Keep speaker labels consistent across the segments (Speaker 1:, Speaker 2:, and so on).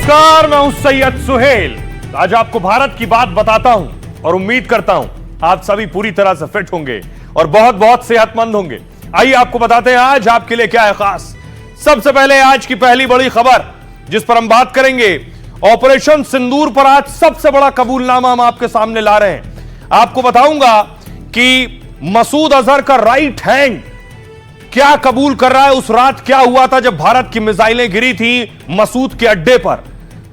Speaker 1: नमस्कार, मैं हूं सैयद सुहेल। आज आपको भारत की बात बताता हूं और उम्मीद करता हूं आप सभी पूरी तरह से फिट होंगे और बहुत बहुत सेहतमंद होंगे। आइए आपको बताते हैं आज आपके लिए क्या है खास। सबसे पहले आज की पहली बड़ी खबर जिस पर हम बात करेंगे, ऑपरेशन सिंदूर पर आज सबसे बड़ा कबूलनामा हम आपके सामने ला रहे हैं। आपको बताऊंगा कि मसूद अजहर का राइट हैंड क्या कबूल कर रहा है। उस रात क्या हुआ था जब भारत की मिसाइलें गिरी थी मसूद के अड्डे पर,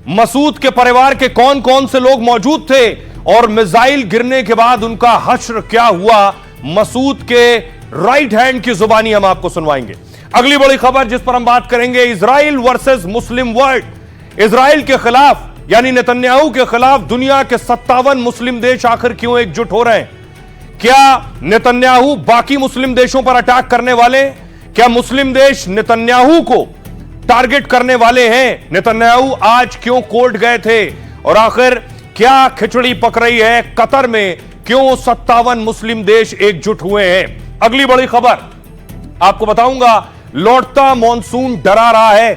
Speaker 1: मसूद के परिवार के कौन कौन से लोग मौजूद थे और मिसाइल गिरने के बाद उनका हश्र क्या हुआ, मसूद के राइट हैंड की जुबानी हम आपको सुनवाएंगे। अगली बड़ी खबर जिस पर हम बात करेंगे, इजराइल वर्सेस मुस्लिम वर्ल्ड। इजराइल के खिलाफ यानी नेतन्याहू के खिलाफ दुनिया के 57 मुस्लिम देश आखिर क्यों एकजुट हो रहे हैं? क्या नेतन्याहू बाकी मुस्लिम देशों पर अटैक करने वाले? क्या मुस्लिम देश नेतन्याहू को टारगेट करने वाले हैं? नेतन्याहू आज क्यों कोर्ट गए थे और आखिर क्या खिचड़ी पक रही है कतर में? क्यों 57 मुस्लिम देश एकजुट हुए हैं? अगली बड़ी खबर आपको बताऊंगा, लौटता मॉनसून डरा रहा है।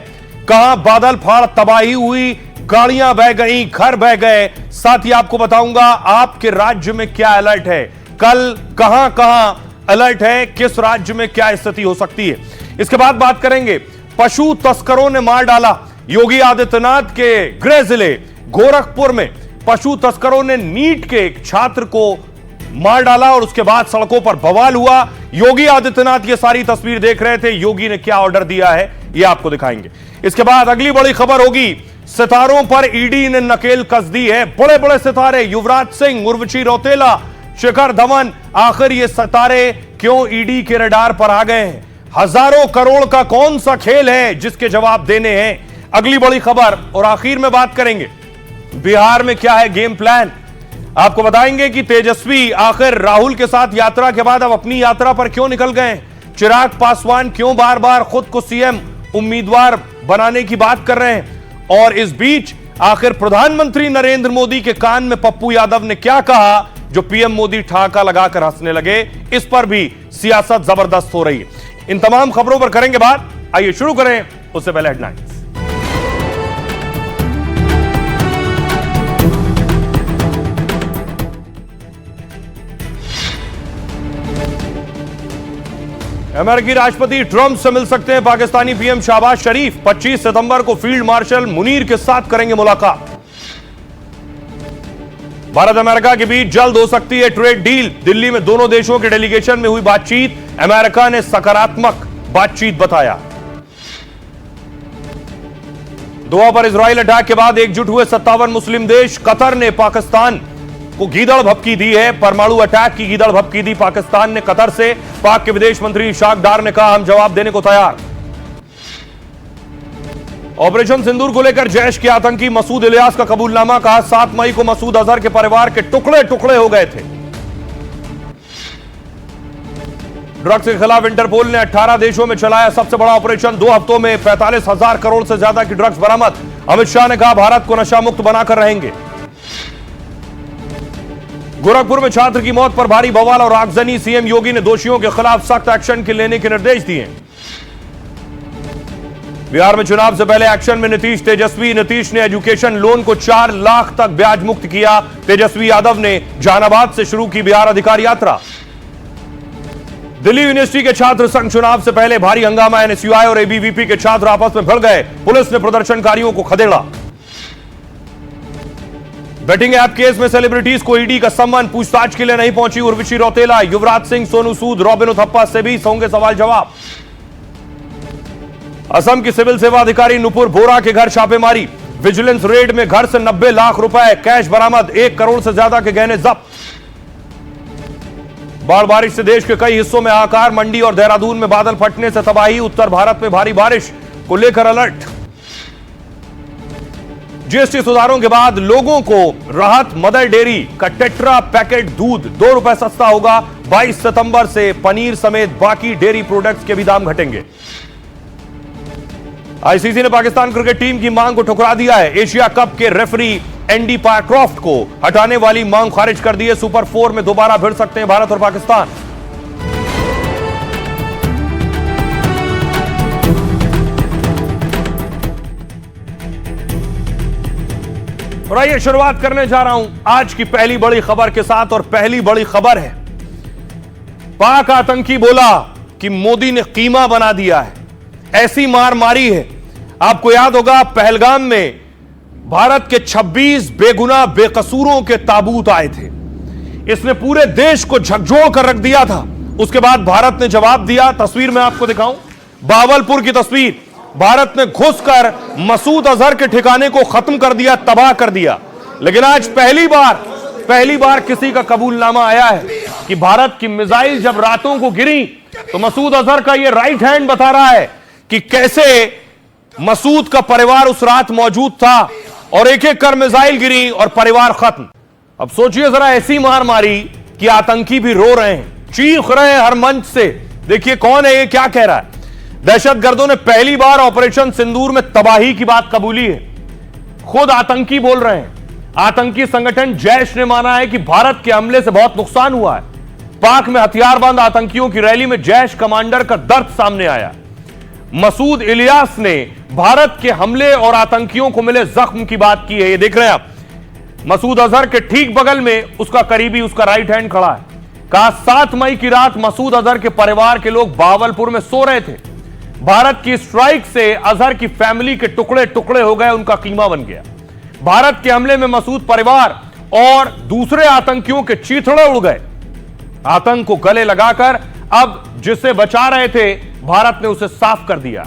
Speaker 1: कहां बादल फाड़ तबाही हुई, गाड़ियां बह गई, घर बह गए। साथ ही आपको बताऊंगा आपके राज्य में क्या अलर्ट है, कल कहां कहां अलर्ट है, किस राज्य में क्या स्थिति हो सकती है। इसके बाद बात करेंगे, पशु तस्करों ने मार डाला। योगी आदित्यनाथ के गृह जिले गोरखपुर में पशु तस्करों ने नीट के एक छात्र को मार डाला और उसके बाद सड़कों पर बवाल हुआ। योगी आदित्यनाथ ये सारी तस्वीर देख रहे थे, योगी ने क्या ऑर्डर दिया है ये आपको दिखाएंगे। इसके बाद अगली बड़ी खबर होगी, सितारों पर ईडी ने नकेल कस दी है। बड़े बड़े सितारे युवराज सिंह, उर्वशी रौतेला, शिखर धवन, आखिर ये सितारे क्यों ईडी के रडार पर आ गए हैं? हजारों करोड़ का कौन सा खेल है जिसके जवाब देने हैं? अगली बड़ी खबर और आखिर में बात करेंगे बिहार में क्या है गेम प्लान। आपको बताएंगे कि तेजस्वी आखिर राहुल के साथ यात्रा के बाद अब अपनी यात्रा पर क्यों निकल गए? चिराग पासवान क्यों बार बार खुद को सीएम उम्मीदवार बनाने की बात कर रहे हैं? और इस बीच आखिर प्रधानमंत्री नरेंद्र मोदी के कान में पप्पू यादव ने क्या कहा जो पीएम मोदी ठहाका लगाकर हंसने लगे? इस पर भी सियासत जबरदस्त हो रही है। इन तमाम खबरों पर करेंगे बात। आइए शुरू करें, उससे पहले हेडलाइंस। अमेरिकी राष्ट्रपति ट्रंप से मिल सकते हैं पाकिस्तानी पीएम शहबाज शरीफ। 25 सितंबर को फील्ड मार्शल मुनीर के साथ करेंगे मुलाकात। भारत अमेरिका के बीच जल्द हो सकती है ट्रेड डील। दिल्ली में दोनों देशों के डेलीगेशन में हुई बातचीत, अमेरिका ने सकारात्मक बातचीत बताया। दोहा पर इजराइल अटैक के बाद एकजुट हुए 57 मुस्लिम देश। कतर ने पाकिस्तान को गीदड़ भपकी दी है, परमाणु अटैक की गीदड़ भपकी दी पाकिस्तान ने कतर से। पाक के विदेश मंत्री इशाक डार ने कहा, हम जवाब देने को तैयार। ऑपरेशन सिंदूर को लेकर जैश के आतंकी मसूद इलियास का कबूलनामा। कहा 7 मई को मसूद अजहर के परिवार के टुकड़े टुकड़े हो गए थे। ड्रग्स के खिलाफ इंटरपोल ने 18 देशों में चलाया सबसे बड़ा ऑपरेशन। 2 हफ्तों में 45,000 करोड़ से ज्यादा की ड्रग्स बरामद। अमित शाह ने कहा भारत को नशा मुक्त बनाकर रहेंगे। गोरखपुर में छात्र की मौत पर भारी बवाल और आगजनी। सीएम योगी ने दोषियों के खिलाफ सख्त एक्शन के लेने के निर्देश दिए। बिहार में चुनाव से पहले एक्शन में नीतीश तेजस्वी। नीतीश ने एजुकेशन लोन को 4 लाख तक ब्याज मुक्त किया। तेजस्वी यादव ने जहानाबाद से शुरू की बिहार अधिकार यात्रा। दिल्ली यूनिवर्सिटी के छात्र संघ चुनाव से पहले भारी हंगामा। एनएसयूआई और एबीवीपी के छात्र आपस में भिड़ गए। पुलिस ने प्रदर्शनकारियों को खदेड़ा। बेटिंग ऐप केस में सेलिब्रिटीज को ईडी का सम्मान। पूछताछ के लिए नहीं पहुंची उर्वशी रौतेला। युवराज सिंह, सोनू सूद, रॉबिन उथप्पा से भी होंगे सवाल जवाब। असम की सिविल सेवा अधिकारी नुपुर बोरा के घर छापेमारी। विजिलेंस रेड में घर से 90 लाख रुपए कैश बरामद। 1 करोड़ से ज्यादा के गहने जब्त। बाढ़ बारिश से देश के कई हिस्सों में हाहाकार। मंडी और देहरादून में बादल फटने से तबाही। उत्तर भारत में भारी बारिश को लेकर अलर्ट। जीएसटी सुधारों के बाद लोगों को राहत। मदर डेयरी का टेट्रा पैकेट दूध 2 रुपए सस्ता होगा। 22 सितंबर से पनीर समेत बाकी डेयरी प्रोडक्ट्स के भी दाम घटेंगे। आईसीसी ने पाकिस्तान क्रिकेट टीम की मांग को ठुकरा दिया है। एशिया कप के रेफरी एंडी पायक्रॉफ्ट को हटाने वाली मांग खारिज कर दी है। सुपर 4 में दोबारा भिड़ सकते हैं भारत और पाकिस्तान। और आइए शुरुआत करने जा रहा हूं आज की पहली बड़ी खबर के साथ। और पहली बड़ी खबर है, पाक आतंकी बोला कि मोदी ने कीमा बना दिया है, ऐसी मार मारी है। आपको याद होगा पहलगाम में भारत के 26 बेगुनाह बेकसूरों के ताबूत आए थे। इसने पूरे देश को झकझोर कर रख दिया था। उसके बाद भारत ने जवाब दिया। तस्वीर में आपको दिखाऊं, बावलपुर की तस्वीर। भारत ने घुसकर मसूद अजहर के ठिकाने को खत्म कर दिया, तबाह कर दिया। लेकिन आज पहली बार किसी का कबूलनामा आया है कि भारत की मिसाइल जब रातों को गिरी तो मसूद अजहर का यह राइट हैंड बता रहा है कि कैसे मसूद का परिवार उस रात मौजूद था और एक एक कर मिसाइल गिरी और परिवार खत्म। अब सोचिए जरा, ऐसी मार मारी कि आतंकी भी रो रहे हैं, चीख रहे हैं हर मंच से। देखिए कौन है ये, क्या कह रहा है। दहशतगर्दों ने पहली बार ऑपरेशन सिंदूर में तबाही की बात कबूली है। खुद आतंकी बोल रहे हैं। आतंकी संगठन जैश ने माना है कि भारत के हमले से बहुत नुकसान हुआ है। पाक में हथियारबंद आतंकियों की रैली में जैश कमांडर का दर्द सामने आया। मसूद इलियास ने भारत के हमले और आतंकियों को मिले जख्म की बात की है। ये देख रहे हैं आप, मसूद अजहर के ठीक बगल में उसका करीबी, उसका राइट हैंड खड़ा है। कहा 7 मई की रात मसूद अजहर के परिवार के लोग बावलपुर में सो रहे थे। भारत की स्ट्राइक से अजहर की फैमिली के टुकड़े टुकड़े हो गए, उनका कीमा बन गया। भारत के हमले में मसूद परिवार और दूसरे आतंकियों के चीथड़े उड़ गए। आतंक को गले लगाकर अब जिससे बचा रहे थे, भारत ने उसे साफ कर दिया।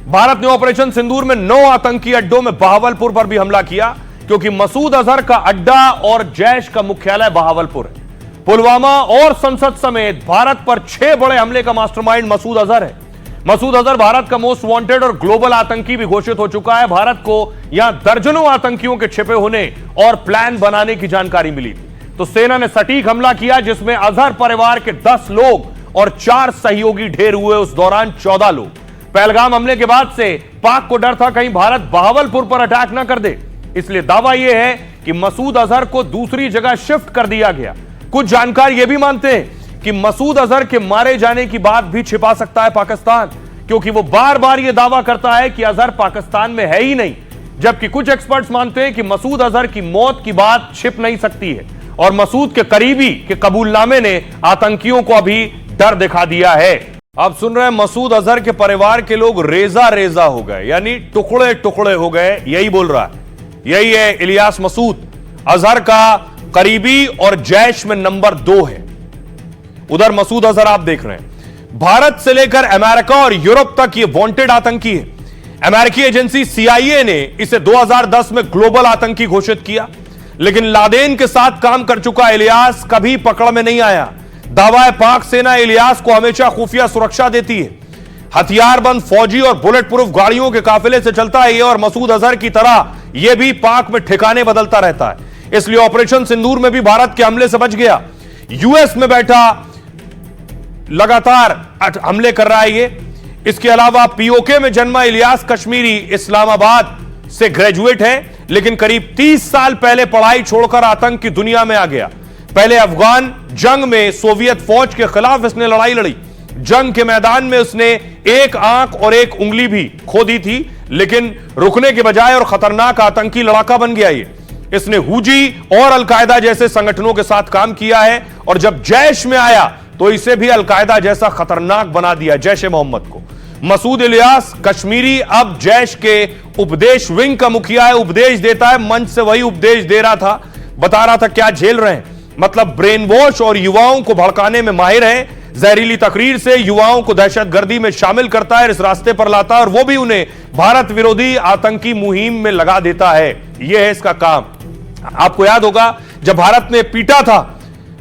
Speaker 1: भारत ने ऑपरेशन सिंदूर में 9 आतंकी अड्डों में बहावलपुर पर भी हमला किया, क्योंकि मसूद अजहर का अड्डा और जैश का मुख्यालय बहावलपुर है। पुलवामा और संसद समेत भारत पर 6 बड़े हमले का मास्टरमाइंड मसूद अजहर है। मसूद अजहर भारत का मोस्ट वांटेड और ग्लोबल आतंकी भी घोषित हो चुका है। भारत को यहां दर्जनों आतंकियों के छिपे होने और प्लान बनाने की जानकारी मिली थी, तो सेना ने सटीक हमला किया, जिसमें अजहर परिवार के 10 लोग और 4 सहयोगी ढेर हुए। उस दौरान 14 लोग। पहलगाम हमले के बाद से पाक को डर था कहीं भारत बहावलपुर पर अटैक ना कर दे, इसलिए दावा यह है कि मसूद अजहर को दूसरी जगह शिफ्ट कर दिया गया। कुछ जानकार यह भी मानते हैं कि मसूद अजहर के मारे जाने की बात भी छिपा सकता है पाकिस्तान, क्योंकि वो बार बार यह दावा करता है कि अजहर पाकिस्तान में है ही नहीं। जबकि कुछ एक्सपर्ट्स मानते हैं कि मसूद अजहर की मौत की बात छिप नहीं सकती है और मसूद के करीबी के कबूलनामे ने आतंकियों को अभी डर दिखा दिया है। आप सुन रहे हैं, मसूद अजहर के परिवार के लोग रेजा रेजा हो गए, यानी टुकड़े टुकड़े हो गए। यही बोल रहा है, यही है इलियास मसूद। अजहर का करीबी और जैश में नंबर 2 है। उधर मसूद अजहर आप देख रहे हैं, भारत से लेकर अमेरिका और यूरोप तक ये वांटेड आतंकी है। अमेरिकी एजेंसी CIA ने इसे 2010 में ग्लोबल आतंकी घोषित किया, लेकिन लादेन के साथ काम कर चुका इलियास कभी पकड़ में नहीं आया। दावा है पाक सेना इलियास को हमेशा खुफिया सुरक्षा देती है। हथियारबंद फौजी और बुलेट प्रूफ गाड़ियों के काफिले से चलता है ये, और मसूद अजहर की तरह यह भी पाक में ठिकाने बदलता रहता है। इसलिए ऑपरेशन सिंदूर में भी भारत के हमले से बच गया। यूएस में बैठा लगातार हमले कर रहा है ये। इसके अलावा POK में जन्मा इलियास कश्मीरी इस्लामाबाद से ग्रेजुएट है, लेकिन करीब 30 साल पहले पढ़ाई छोड़कर आतंक की दुनिया में आ गया। पहले अफगान जंग में सोवियत फौज के खिलाफ इसने लड़ाई लड़ी। जंग के मैदान में उसने एक आंख और एक उंगली भी खो दी थी, लेकिन रुकने के बजाय और खतरनाक आतंकी लड़ाका बन गया ये। इसने हुजी और अलकायदा जैसे संगठनों के साथ काम किया है, और जब जैश में आया तो इसे भी अलकायदा जैसा खतरनाक बना दिया, जैश ए मोहम्मद को। मसूद इलियास कश्मीरी अब जैश के उपदेश विंग का मुखिया है, उपदेश देता है। मंच से वही उपदेश दे रहा था, बता रहा था क्या झेल रहे हैं, मतलब ब्रेन वॉश और युवाओं को भड़काने में माहिर है। जहरीली तकरीर से युवाओं को दहशतगर्दी में शामिल करता है, इस रास्ते पर लाता है, और वो भी उन्हें भारत विरोधी आतंकी मुहिम में लगा देता है। यह है इसका काम। आपको याद होगा जब भारत ने पीटा था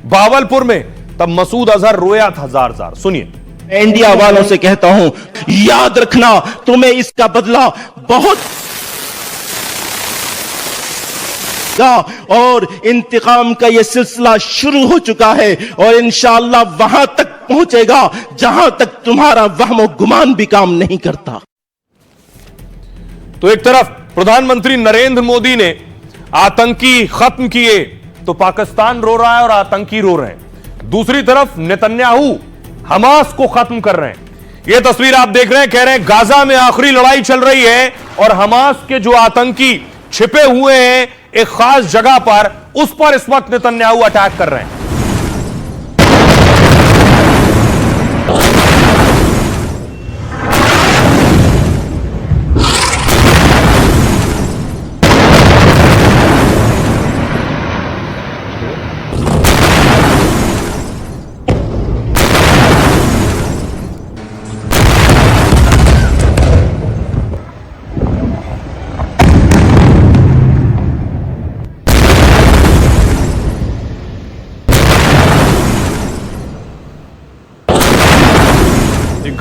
Speaker 1: बावलपुर में, तब मसूद अजहर रोया था जार जार। सुनिए।
Speaker 2: इंडिया वालों से कहता हूं, याद रखना तुम्हें इसका बदला बहुत और इंतकाम का यह सिलसिला शुरू हो चुका है, और इंशाअल्लाह वहां तक पहुंचेगा जहां तक तुम्हारा वहम गुमान भी काम नहीं करता।
Speaker 1: तो एक तरफ प्रधानमंत्री नरेंद्र मोदी ने आतंकी खत्म किए तो पाकिस्तान रो रहा है और आतंकी रो रहे हैं। दूसरी तरफ नेतन्याहू हमास को खत्म कर रहे हैं। यह तस्वीर आप देख रहे हैं, कह रहे हैं गाजा में आखिरी लड़ाई चल रही है और हमास के जो आतंकी छिपे हुए हैं एक खास जगह पर, उस पर इस वक्त नेतन्याहू अटैक कर रहे हैं।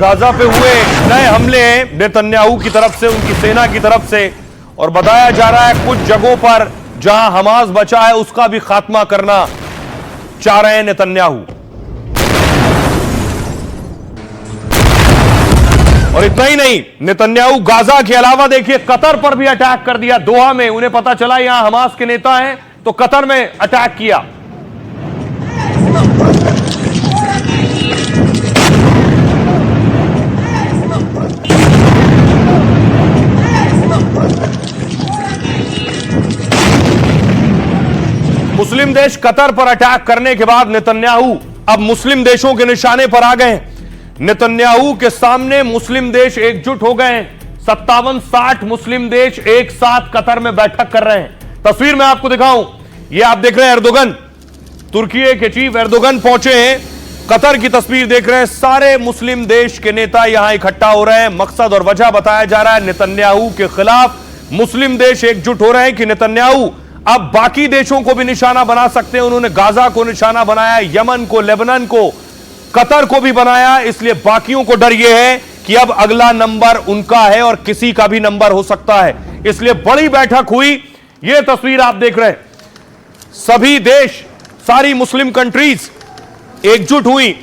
Speaker 1: गाजा पे हुए नए हमले नेतन्याहू की तरफ से, उनकी सेना की तरफ से, और बताया जा रहा है कुछ जगहों पर जहां हमास बचा है उसका भी खात्मा करना चाह रहे हैं नेतन्याहू। और इतना ही नहीं, नेतन्याहू गाजा के अलावा देखिए कतर पर भी अटैक कर दिया। दोहा में उन्हें पता चला यहां हमास के नेता हैं, तो कतर में अटैक किया। मुस्लिम देश कतर पर अटैक करने के बाद नेतन्याहू अब मुस्लिम देशों के निशाने पर आ गए। नेतन्याहू के सामने मुस्लिम देश एकजुट हो गए। 57-60 मुस्लिम देश एक साथ कतर में बैठक कर रहे हैं। तस्वीर मैं आपको दिखाऊं, ये आप देख रहे हैं एर्दोगन, तुर्की के चीफ एर्दोगन पहुंचे हैं। कतर की तस्वीर देख रहे हैं, सारे मुस्लिम देश के नेता यहां इकट्ठा हो रहे हैं। मकसद और वजह बताया जा रहा है, नेतन्याहू के खिलाफ मुस्लिम देश एकजुट हो रहे हैं कि नेतन्याहू अब बाकी देशों को भी निशाना बना सकते हैं। उन्होंने गाजा को निशाना बनाया, यमन को, लेबनान को, कतर को भी बनाया। इसलिए बाकियों को डर यह है कि अब अगला नंबर उनका है और किसी का भी नंबर हो सकता है। इसलिए बड़ी बैठक हुई। यह तस्वीर आप देख रहे हैं, सभी देश, सारी मुस्लिम कंट्रीज एकजुट हुई।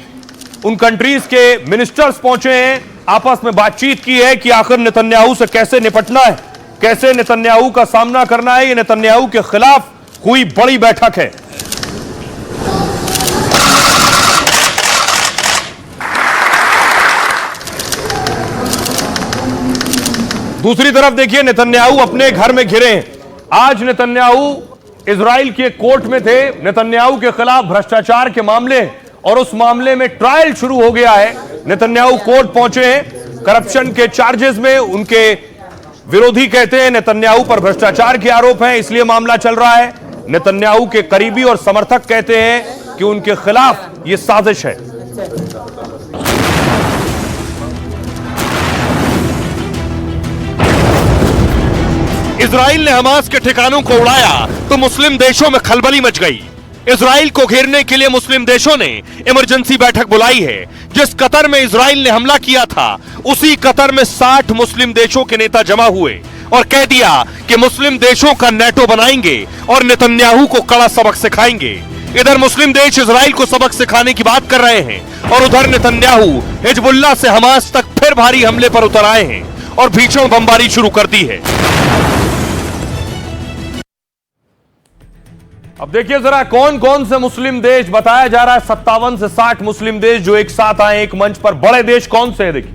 Speaker 1: उन कंट्रीज के मिनिस्टर्स पहुंचे हैं, आपस में बातचीत की है कि आखिर नेतन्याहू से कैसे निपटना है, कैसे नेतन्याहू का सामना करना है। ये नेतन्याहू के खिलाफ हुई बड़ी बैठक है। दूसरी तरफ देखिए, नेतन्याहू अपने घर में घिरे हैं। आज नेतन्याहू इजराइल के कोर्ट में थे। नेतन्याहू के खिलाफ भ्रष्टाचार के मामले और उस मामले में ट्रायल शुरू हो गया है। नेतन्याहू कोर्ट पहुंचे हैं करप्शन के चार्जेस में। उनके विरोधी कहते हैं नेतन्याहू पर भ्रष्टाचार के आरोप हैं, इसलिए मामला चल रहा है। नेतन्याहू के करीबी और समर्थक कहते हैं कि उनके खिलाफ यह साजिश है। इजराइल ने हमास के ठिकानों को उड़ाया तो मुस्लिम देशों में खलबली मच गई। इजराइल को घेरने के लिए मुस्लिम देशों ने इमरजेंसी बैठक बुलाई है। जिस कतर में इजराइल ने हमला किया था, उसी कतर में 60 मुस्लिम देशों के नेता जमा हुए और कह दिया कि मुस्लिम देशों का नेटो बनाएंगे और नेतन्याहू को कड़ा सबक सिखाएंगे। इधर मुस्लिम देश इजराइल को सबक सिखाने की बात कर रहे हैं और उधर नेतन्याहू हिजबुल्लाह से हमास तक फिर भारी हमले पर उतर आए हैं और भीषण बमबारी शुरू कर दी है। अब देखिए जरा कौन कौन से मुस्लिम देश, बताया जा रहा है 57 से 60 मुस्लिम देश जो एक साथ आए एक मंच पर। बड़े देश कौन से हैं? देखिए,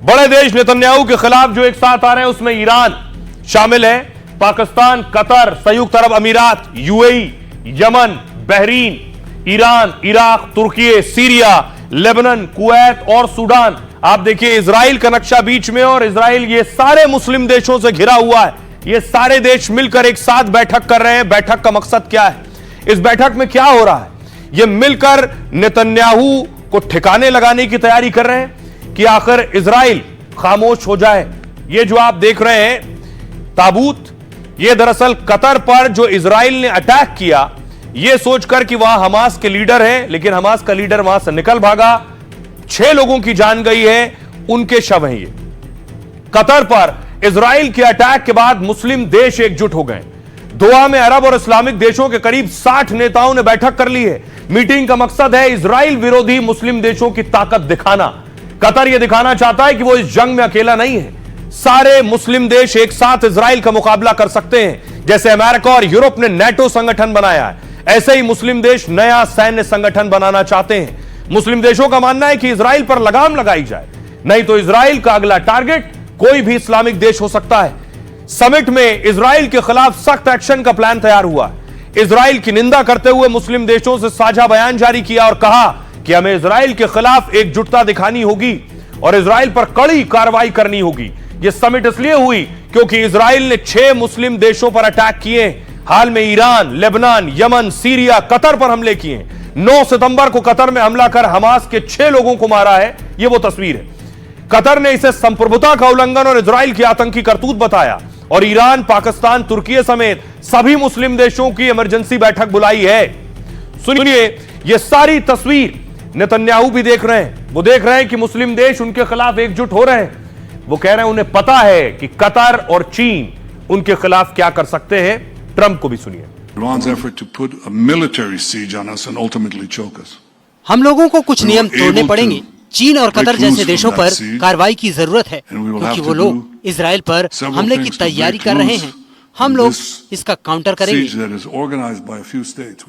Speaker 1: बड़े देश नेतन्याहू के खिलाफ जो एक साथ आ रहे हैं उसमें ईरान शामिल है, पाकिस्तान, कतर, संयुक्त अरब अमीरात, UAE, Yemen, Bahrain, Iran, Iraq, तुर्की, सीरिया, लेबनान, कुवैत और सूडान। आप देखिए इजराइल का नक्शा बीच में, और इजराइल ये सारे मुस्लिम देशों से घिरा हुआ है। ये सारे देश मिलकर एक साथ बैठक कर रहे हैं। बैठक का मकसद क्या है? इस बैठक में क्या हो रहा है? ये मिलकर नेतन्याहू को ठिकाने लगाने की तैयारी कर रहे हैं कि आखिर इजराइल खामोश हो जाए। ये जो आप देख रहे हैं ताबूत, ये दरअसल कतर पर जो इजराइल ने अटैक किया, ये सोचकर कि वहां हमास के लीडर हैं, लेकिन हमास का लीडर वहां से निकल भागा। 6 लोगों की जान गई है, उनके शव हैं ये। कतर पर इजराइल के अटैक के बाद मुस्लिम देश एकजुट हो गए। दोहा में अरब और इस्लामिक देशों के करीब 60 नेताओं ने बैठक कर ली है। मीटिंग का मकसद है इजराइल विरोधी मुस्लिम देशों की ताकत दिखाना। कतर यह दिखाना चाहता है कि वो इस जंग में अकेला नहीं है। सारे मुस्लिम देश एक साथ इजराइल का मुकाबला कर सकते हैं। जैसे अमेरिका और यूरोप ने नेटो संगठन बनाया है, ऐसे ही मुस्लिम देश नया सैन्य संगठन बनाना चाहते हैं। मुस्लिम देशों का मानना है कि इजराइल पर लगाम लगाई जाए, नहीं तो इजराइल का अगला टारगेट कोई भी इस्लामिक देश हो सकता है। समिट में इजराइल के खिलाफ सख्त एक्शन का प्लान तैयार हुआ। इजराइल की निंदा करते हुए मुस्लिम देशों से साझा बयान जारी किया और कहा कि हमें इजराइल के खिलाफ एकजुटता दिखानी होगी और इजराइल पर कड़ी कार्रवाई करनी होगी। यह समिट इसलिए हुई क्योंकि इजराइल ने 6 मुस्लिम देशों पर अटैक किए। हाल में Iran, Lebanon, Yemen, Syria, Qatar पर हमले किए। 9 सितंबर को कतर में हमला कर हमास के 6 लोगों को मारा है। यह वो तस्वीर है। कतर ने इसे संप्रभुता का उल्लंघन और इजराइल की आतंकी करतूत बताया और ईरान, पाकिस्तान, तुर्की समेत सभी मुस्लिम देशों की इमरजेंसी बैठक बुलाई है। सुनिए, यह सारी तस्वीर नेतन्याहू भी देख रहे हैं। वो देख रहे हैं कि मुस्लिम देश उनके खिलाफ एकजुट हो रहे हैं। वो कह रहे हैं उन्हें पता है कि कतर और चीन उनके खिलाफ क्या कर सकते हैं। ट्रंप को भी सुनिए।
Speaker 3: हम लोगों को कुछ नियम तोड़ने पड़ेंगे। चीन और कतर जैसे देशों पर कार्रवाई की जरूरत है क्योंकि वो लोग इजराइल पर हमले की तैयारी कर रहे हैं। हम लोग इसका काउंटर करेंगे।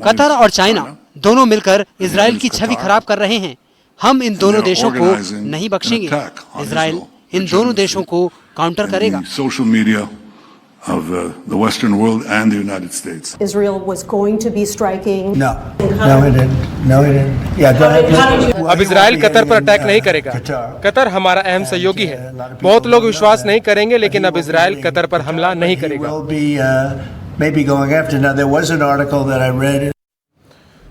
Speaker 3: कतर और चाइना दोनों मिलकर इजराइल की छवि खराब कर रहे हैं। हम इन दोनों देशों को नहीं बख्शेंगे। इजराइल इन दोनों देशों को काउंटर करेगा।
Speaker 4: of the Western world and the United States.
Speaker 5: Israel was going to be striking.
Speaker 6: No, it didn't. No, it didn't. Yeah, go ahead.
Speaker 7: अब इजराइल कतर पर अटैक नहीं करेगा। कतर हमारा अहम सहयोगी है। बहुत लोग विश्वास नहीं करेंगे, लेकिन अब इजराइल कतर पर हमला नहीं करेगा।
Speaker 6: Maybe going after. Now there was an article that I read.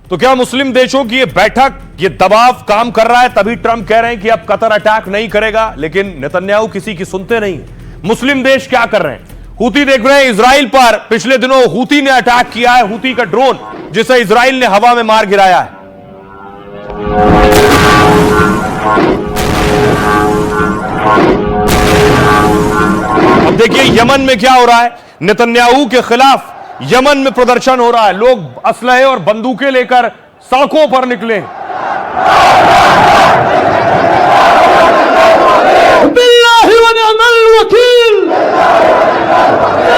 Speaker 1: तो क्या मुस्लिम देशों की ये बैठक, ये दबाव काम कर रहा है? तभी ट्रंप कह रहे हैं कि अब कतर अटैक नहीं करेगा, लेकिन नेतन्याहू किसी की सुनते नहीं। मुस्लिम देश क्या कर रहे हैं? हूती देख रहे हैं इजराइल पर। पिछले दिनों हूती ने अटैक किया है, हूती का ड्रोन जिसे इजराइल ने हवा में मार गिराया है। अब देखिए यमन में क्या हो रहा है। नेतन्याहू के खिलाफ यमन में प्रदर्शन हो रहा है। लोग असलहे और बंदूकें लेकर सड़कों पर निकले। बिल्लाहि व निअमल वकील,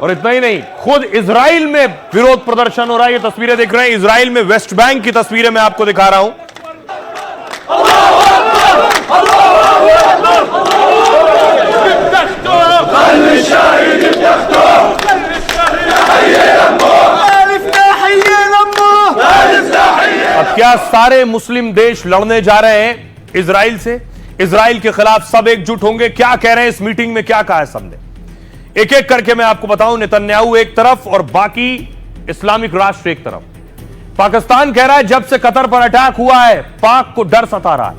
Speaker 1: और इतना ही नहीं, खुद इजराइल में विरोध प्रदर्शन हो रहा है। ये तस्वीरें देख रहे हैं इजराइल में, वेस्ट बैंक की तस्वीरें मैं आपको दिखा रहा हूं। अब क्या सारे मुस्लिम देश लड़ने जा रहे हैं इजराइल से? इजराइल के खिलाफ सब एकजुट होंगे? क्या कह रहे हैं इस मीटिंग में, क्या कहा है सबने? एक एक करके मैं आपको बताऊं। नेतन्याहू एक तरफ और बाकी इस्लामिक राष्ट्र एक तरफ। पाकिस्तान कह रहा है जब से कतर पर अटैक हुआ है पाक को डर सता रहा है।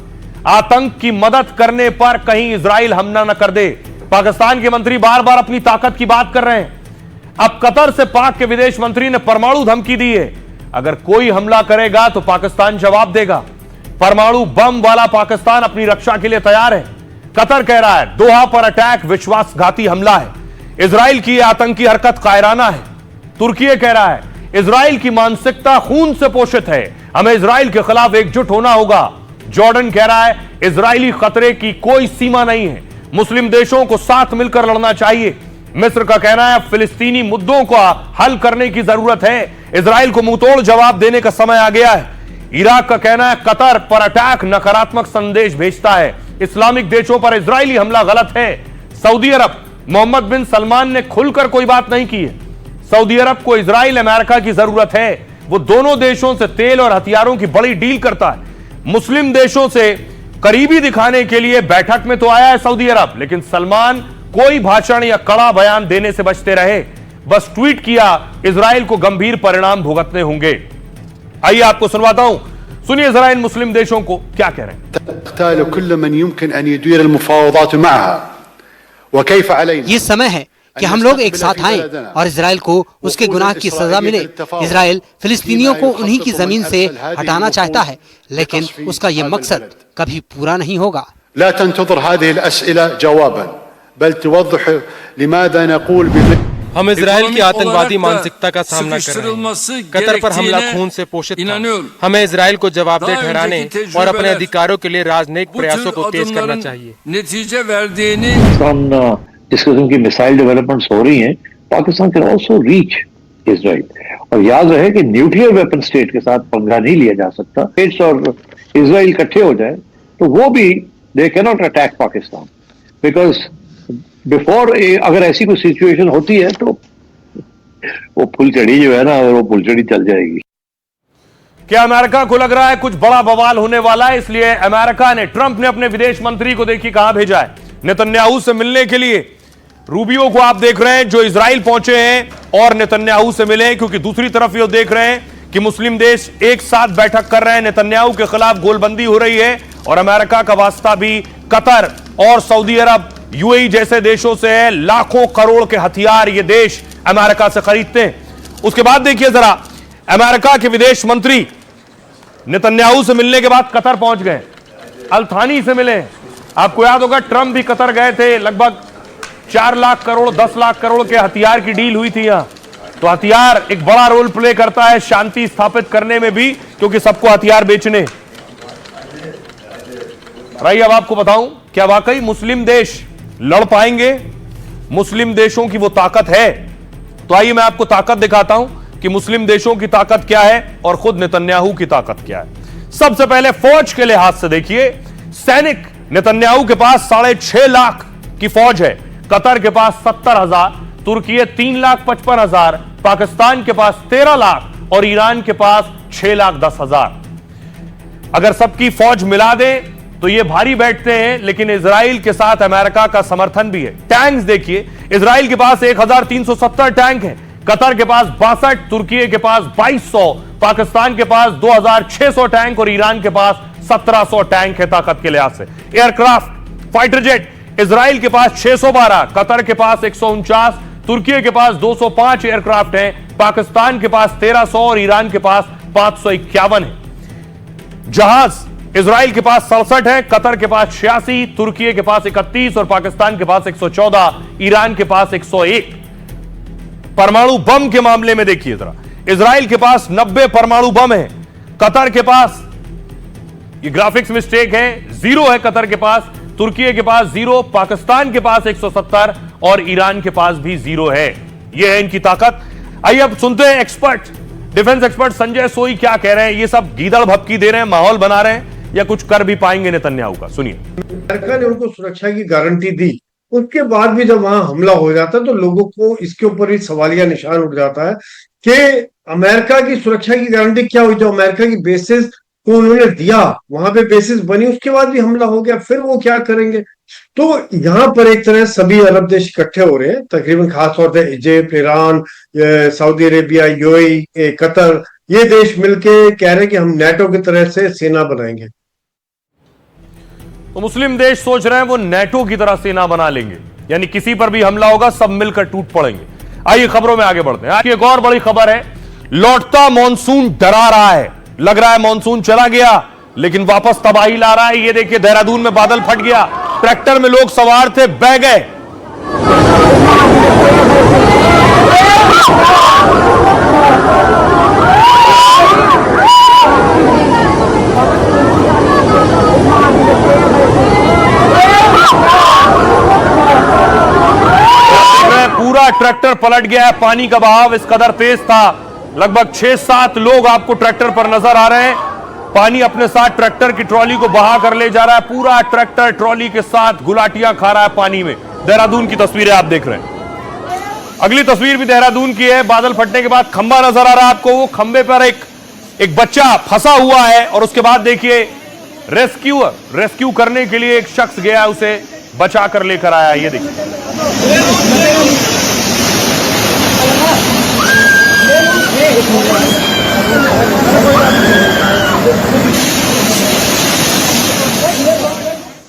Speaker 1: आतंक की मदद करने पर कहीं इजराइल हमला न कर दे। पाकिस्तान के मंत्री बार बार अपनी ताकत की बात कर रहे हैं। अब कतर से पाक के विदेश मंत्री ने परमाणु धमकी दी है, अगर कोई हमला करेगा तो पाकिस्तान जवाब देगा। परमाणु बम वाला पाकिस्तान अपनी रक्षा के लिए तैयार है। कतर कह रहा है दोहा पर अटैक विश्वासघाती हमला है। इजराइल की आतंकी हरकत कायराना है। तुर्की कह रहा है इजराइल की मानसिकता खून से पोषित है, हमें इजराइल के खिलाफ एकजुट होना होगा। जॉर्डन कह रहा है इजरायली खतरे की कोई सीमा नहीं है, मुस्लिम देशों को साथ मिलकर लड़ना चाहिए। मिस्र का कहना है फिलिस्तीनी मुद्दों को हल करने की जरूरत है, इजराइल को मुंहतोड़ जवाब देने का समय आ गया है। इराक का कहना है कतर पर अटैक नकारात्मक संदेश भेजता है, इस्लामिक देशों पर इजरायली हमला गलत है। सऊदी अरब, मोहम्मद बिन सलमान ने खुलकर कोई बात नहीं की है। सऊदी अरब को इजराइल अमेरिका की जरूरत है, वो दोनों देशों से तेल और हथियारों की बड़ी डील करता है। मुस्लिम देशों से करीबी दिखाने के लिए बैठक में तो आया है सऊदी अरब, लेकिन सलमान कोई भाषण या कड़ा बयान देने से बचते रहे, बस ट्वीट किया इजराइल को गंभीर परिणाम भुगतने होंगे। आइए आपको सुनवाता हूं, सुनिए इजराइल मुस्लिम देशों को क्या कह रहे हैं।
Speaker 3: ये समय है कि हम लोग एक साथ आएं और इजराइल को उसके गुनाह की सजा मिले। इजराइल फिलिस्तीनियों को उन्हीं की जमीन से हटाना चाहता है, लेकिन उसका ये मकसद कभी पूरा नहीं होगा।
Speaker 7: हम इजराइल की आतंकवादी मानसिकता का सामना कर रहे हैं। कतर पर हमला खून से पोषित था। हमें इजराइल को जवाबदेह ठहराने और अपने अधिकारों के लिए राजनयिक प्रयासों को तेज करना चाहिए।
Speaker 8: जिस किस्म की मिसाइल डेवलपमेंट्स हो रही हैं, Pakistan can also reach Israel. और याद रहे कि न्यूक्लियर वेपन स्टेट के साथ पंगा नहीं लिया जा सकता। स्टेट्स और इजराइल इकट्ठे हो जाए तो वो भी they can not attack Pakistan, because before अगर ऐसी कोई सिचुएशन होती है तो वो फुलझड़ी जो है ना, वो फुलझड़ी चल जाएगी।
Speaker 1: क्या अमेरिका को लग रहा है कुछ बड़ा बवाल होने वाला है, इसलिए अमेरिका ने, ट्रंप ने अपने विदेश मंत्री को देखिए कहां भेजा है, नेतन्याहू से मिलने के लिए। रूबियो को आप देख रहे हैं जो इजराइल पहुंचे हैं और नेतन्याहू से मिले, क्योंकि दूसरी तरफ ये देख रहे हैं कि मुस्लिम देश एक साथ बैठक कर रहे हैं, नेतन्याहू के खिलाफ गोलबंदी हो रही है। और अमेरिका का वास्ता भी कतर और सऊदी अरब, यूएई जैसे देशों से है। लाखों करोड़ के हथियार ये देश अमेरिका से खरीदते हैं। उसके बाद देखिए जरा, अमेरिका के विदेश मंत्री नेतन्याहू से मिलने के बाद कतर पहुंच गए, अल-थानी से मिले। आपको याद होगा ट्रंप भी कतर गए थे, लगभग 4 लाख करोड़ 10 लाख करोड़ के हथियार की डील हुई थी यहां। तो हथियार एक बड़ा रोल प्ले करता है शांति स्थापित करने में भी, क्योंकि सबको हथियार बेचने। रही अब आपको बताऊं, क्या वाकई मुस्लिम देश लड़ पाएंगे? मुस्लिम देशों की वो ताकत है? तो आइए मैं आपको ताकत दिखाता हूं कि मुस्लिम देशों की ताकत क्या है और खुद नेतन्याहू की ताकत क्या है। सबसे पहले फौज के लिहाज से देखिए, सैनिक नेतन्याहू के पास 6.5 लाख की फौज है, कतर के पास 70,000, तुर्की 3,55,000, पाकिस्तान के पास 13 लाख और ईरान के पास 6,10,000। अगर सबकी फौज मिला दें तो ये भारी बैठते हैं, लेकिन इजराइल के साथ अमेरिका का समर्थन भी है। टैंक्स देखिए, इजराइल के पास 1,370 टैंक है, कतर के पास 62, तुर्की के पास 2,200, पाकिस्तान के पास 2,600 टैंक और ईरान के पास 1,700 टैंक है ताकत के लिहाज से। एयरक्राफ्ट, फाइटर जेट, इजराइल के पास 612, कतर के पास 149, तुर्की के पास 205 एयरक्राफ्ट हैं, पाकिस्तान के पास 1,300 और ईरान के पास 551 है। जहाज इजराइल के पास 67 है, कतर के पास 86, तुर्की के पास 31 और पाकिस्तान के पास 114, ईरान के पास 101। परमाणु बम के मामले में देखिए जरा, इजराइल के पास 90 परमाणु बम है, कतर के पास, ये ग्राफिक्स मिस्टेक है, 0 है कतर के पास, तुर्की के पास 0, पाकिस्तान के पास 170 और ईरान के पास भी 0 है। यह है इनकी ताकत। आइए अब सुनते हैं एक्सपर्ट, डिफेंस एक्सपर्ट संजय सोई क्या कह रहे हैं। ये सब गीदड़ भपकी दे रहे हैं, माहौल बना रहे हैं, या कुछ कर भी पाएंगे नेतन्याहू का? सुनिए।
Speaker 9: अमेरिका ने उनको सुरक्षा की गारंटी दी, उसके बाद भी जब वहां हमला हो जाता है तो लोगों को इसके ऊपर ही सवालिया निशान उठ जाता है कि अमेरिका की सुरक्षा की गारंटी क्या हुई? जो अमेरिका की बेसिस को उन्होंने दिया, वहां पे बेसिस बनी, उसके बाद भी हमला हो गया, फिर वो क्या करेंगे? तो यहाँ पर एक तरह सभी अरब देश इकट्ठे हो रहे हैं, तकरीबन खासतौर से Egypt, Iran, Saudi Arabia, UAE, Qatar, ये देश मिलके कह रहे हैं कि हम नेटो की तरह से सेना बनाएंगे।
Speaker 1: तो मुस्लिम देश सोच रहे हैं वो नेटो की तरह सेना बना लेंगे, यानी किसी पर भी हमला होगा सब मिलकर टूट पड़ेंगे। आइए खबरों में आगे बढ़ते हैं। आज की एक और बड़ी खबर है, लौटता मॉनसून डरा रहा है। लग रहा है मॉनसून चला गया लेकिन वापस तबाही ला रहा है। ये देखिए देहरादून में बादल फट गया, ट्रैक्टर में लोग सवार थे, बह गए। पूरा ट्रैक्टर पलट गया है, पानी का बहाव इस कदर तेज था, लगभग 6-7 लोग आपको ट्रैक्टर पर नजर आ रहे हैं। पानी अपने साथ ट्रैक्टर की ट्रॉली को बहा कर ले जा रहा है, पूरा ट्रैक्टर ट्रॉली के साथ गुलाटियां खा रहा है पानी में। देहरादून की तस्वीरें आप देख रहे हैं। अगली तस्वीर भी देहरादून की है। बादल फटने के बाद खंबा नजर आ रहा है आपको, वो खंबे पर एक बच्चा फंसा हुआ है और उसके बाद देखिए रेस्क्यू करने के लिए एक शख्स गया, उसे बचा कर लेकर आया। ये देखिए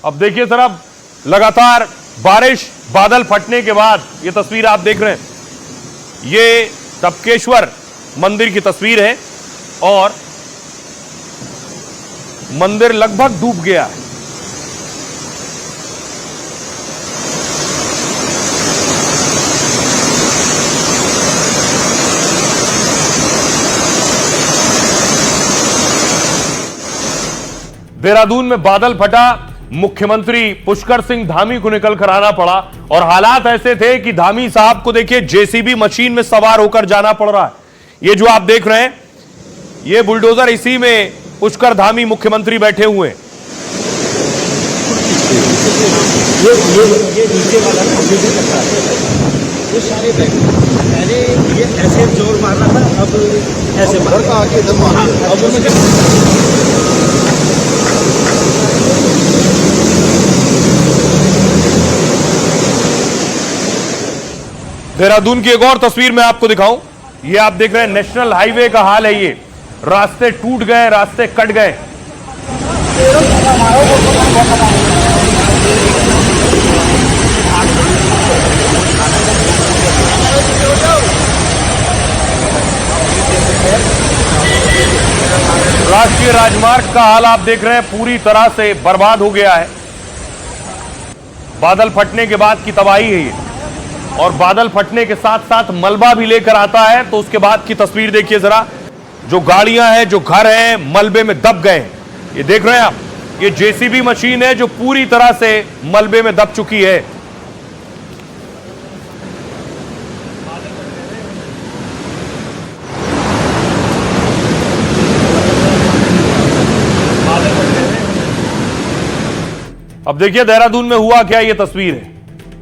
Speaker 1: अब देखिए जरा, लगातार बारिश, बादल फटने के बाद ये तस्वीर आप देख रहे हैं, ये टपकेश्वर मंदिर की तस्वीर है और मंदिर लगभग डूब गया है। देहरादून में बादल फटा, मुख्यमंत्री पुष्कर सिंह धामी को निकल कर आना पड़ा और हालात ऐसे थे कि धामी साहब को देखिए जेसीबी मशीन में सवार होकर जाना पड़ रहा है। ये जो आप देख रहे हैं ये बुलडोजर, इसी में पुष्कर धामी मुख्यमंत्री बैठे हुए हैं।
Speaker 2: ये नीचे वाला ये सारे पहले ये ऐसे जोर मार रहा था, अब ऐसे मार का आगे दम मार,
Speaker 1: देहरादून की एक और तस्वीर मैं आपको दिखाऊं। ये आप देख रहे हैं नेशनल हाईवे का हाल है। ये रास्ते टूट गए, रास्ते कट गए। राष्ट्रीय राजमार्ग का हाल आप देख रहे हैं पूरी तरह से बर्बाद हो गया है। बादल फटने के बाद की तबाही है ये, और बादल फटने के साथ साथ मलबा भी लेकर आता है। तो उसके बाद की तस्वीर देखिए जरा, जो गाड़ियां हैं, जो घर हैं, मलबे में दब गए हैं। ये देख रहे हैं आप, ये जेसीबी मशीन है जो पूरी तरह से मलबे में दब चुकी है। अब देखिए देहरादून में हुआ क्या, ये तस्वीर है,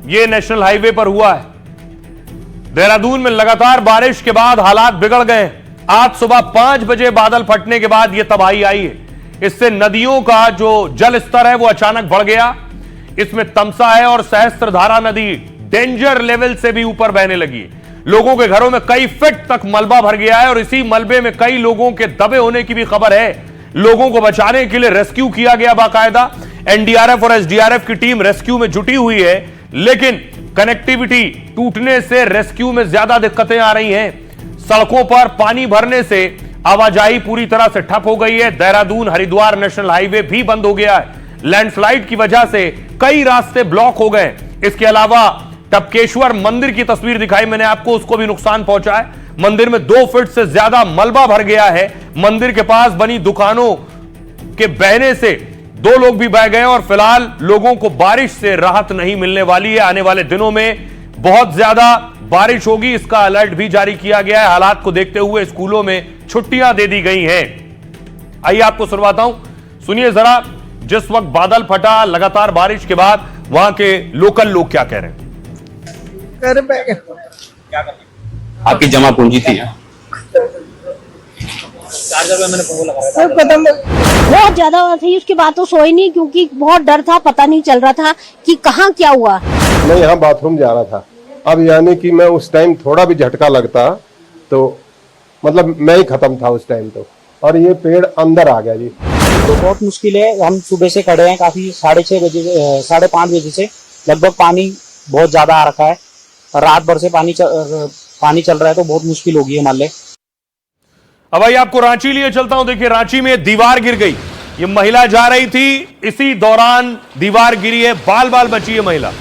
Speaker 1: ये नेशनल हाईवे पर हुआ है। देहरादून में लगातार बारिश के बाद हालात बिगड़ गए। आज सुबह 5 बजे बादल फटने के बाद यह तबाही आई है। इससे नदियों का जो जल स्तर है वो अचानक बढ़ गया। इसमें तमसा है और सहस्त्रधारा नदी डेंजर लेवल से भी ऊपर बहने लगी। लोगों के घरों में कई फीट तक मलबा भर गया है और इसी मलबे में कई लोगों के दबे होने की भी खबर है। लोगों को बचाने के लिए रेस्क्यू किया गया, बाकायदा एनडीआरएफ और एसडीआरएफ की टीम रेस्क्यू में जुटी हुई है, लेकिन कनेक्टिविटी टूटने से रेस्क्यू में ज्यादा दिक्कतें आ रही हैं। सड़कों पर पानी भरने से आवाजाही पूरी तरह से ठप हो गई है। देहरादून हरिद्वार नेशनल हाईवे भी बंद हो गया है। लैंडस्लाइड की वजह से कई रास्ते ब्लॉक हो गए। इसके अलावा टपकेश्वर मंदिर की तस्वीर दिखाई मैंने आपको, उसको भी नुकसान पहुंचा है। मंदिर में 2 फीट से ज्यादा मलबा भर गया है। मंदिर के पास बनी दुकानों के बहने से 2 लोग भी बह गए और फिलहाल लोगों को बारिश से राहत नहीं मिलने वाली है। आने वाले दिनों में बहुत ज्यादा बारिश होगी, इसका अलर्ट भी जारी किया गया है। हालात को देखते हुए स्कूलों में छुट्टियां दे दी गई हैं। आइए आपको सुनवाता हूं, सुनिए जरा, जिस वक्त बादल फटा लगातार बारिश के बाद वहां के लोकल लोग क्या कह रहे हैं।
Speaker 10: आपकी जमा पूंजी थी
Speaker 11: बहुत ज्यादा थी, उसके बाद तो सोई नहीं क्योंकि बहुत डर था, पता नहीं चल रहा था कि कहाँ क्या हुआ।
Speaker 12: मैं यहाँ बाथरूम जा रहा था, अब यानी कि मैं उस टाइम थोड़ा भी झटका लगता तो मतलब मैं ही खत्म था उस टाइम तो, और ये पेड़ अंदर आ गया जी।
Speaker 13: तो बहुत मुश्किल है, हम सुबह से खड़े हैं, काफी 6:30 बजे 5:30 बजे से लगभग पानी बहुत ज्यादा आ रखा है। रात भर से पानी चल रहा है, तो बहुत मुश्किल होगी हमारे लिए।
Speaker 1: अब भाई आपको रांची लिए चलता हूं। देखिए रांची में दीवार गिर गई, ये महिला जा रही थी, इसी दौरान दीवार गिरी है, बाल बाल बची है महिला।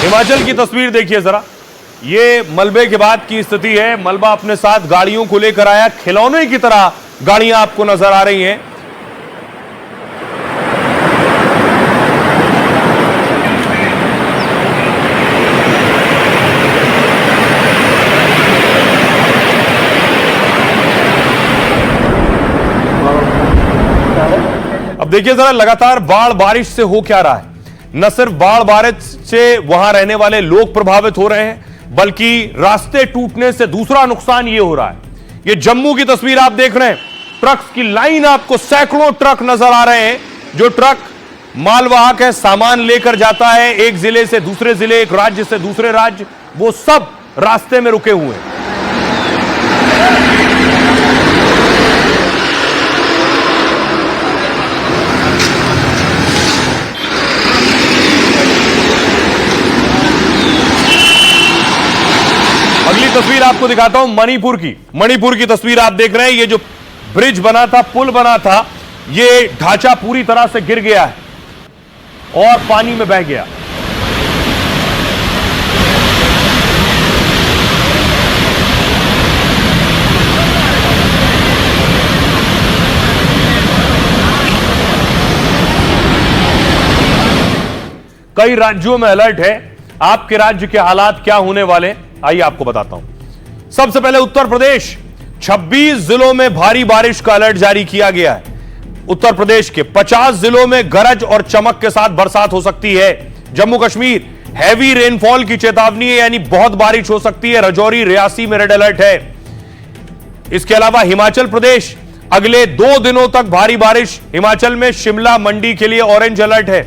Speaker 1: हिमाचल की तस्वीर देखिए जरा, ये मलबे के बाद की स्थिति है। मलबा अपने साथ गाड़ियों को लेकर आया, खिलौने की तरह गाड़ियां आपको नजर आ रही हैं। अब देखिए जरा, लगातार बाढ़ बारिश से हो क्या रहा है। न सिर्फ बाढ़ बारिश से वहां रहने वाले लोग प्रभावित हो रहे हैं, बल्कि रास्ते टूटने से दूसरा नुकसान यह हो रहा है। यह जम्मू की तस्वीर आप देख रहे हैं, ट्रक्स की लाइन, आपको सैकड़ों ट्रक नजर आ रहे हैं। जो ट्रक मालवाहक है, सामान लेकर जाता है एक जिले से दूसरे जिले, एक राज्य से दूसरे राज्य, वो सब रास्ते में रुके हुए हैं। अगली तस्वीर आपको दिखाता हूं मणिपुर की। मणिपुर की तस्वीर आप देख रहे हैं, ये जो ब्रिज बना था, पुल बना था, ये ढांचा पूरी तरह से गिर गया है और पानी में बह गया। कई राज्यों में अलर्ट है। आपके राज्य के हालात क्या होने वाले, आइए आपको बताता हूं। सबसे पहले उत्तर प्रदेश, 26 जिलों में भारी बारिश का अलर्ट जारी किया गया है। उत्तर प्रदेश के 50 जिलों में गरज और चमक के साथ बरसात हो सकती है। जम्मू कश्मीर, हैवी रेनफॉल की चेतावनी है, यानी बहुत बारिश हो सकती है। राजौरी, रियासी में रेड अलर्ट है। इसके अलावा हिमाचल प्रदेश, अगले 2 दिनों तक भारी बारिश। हिमाचल में शिमला, मंडी के लिए ऑरेंज अलर्ट है।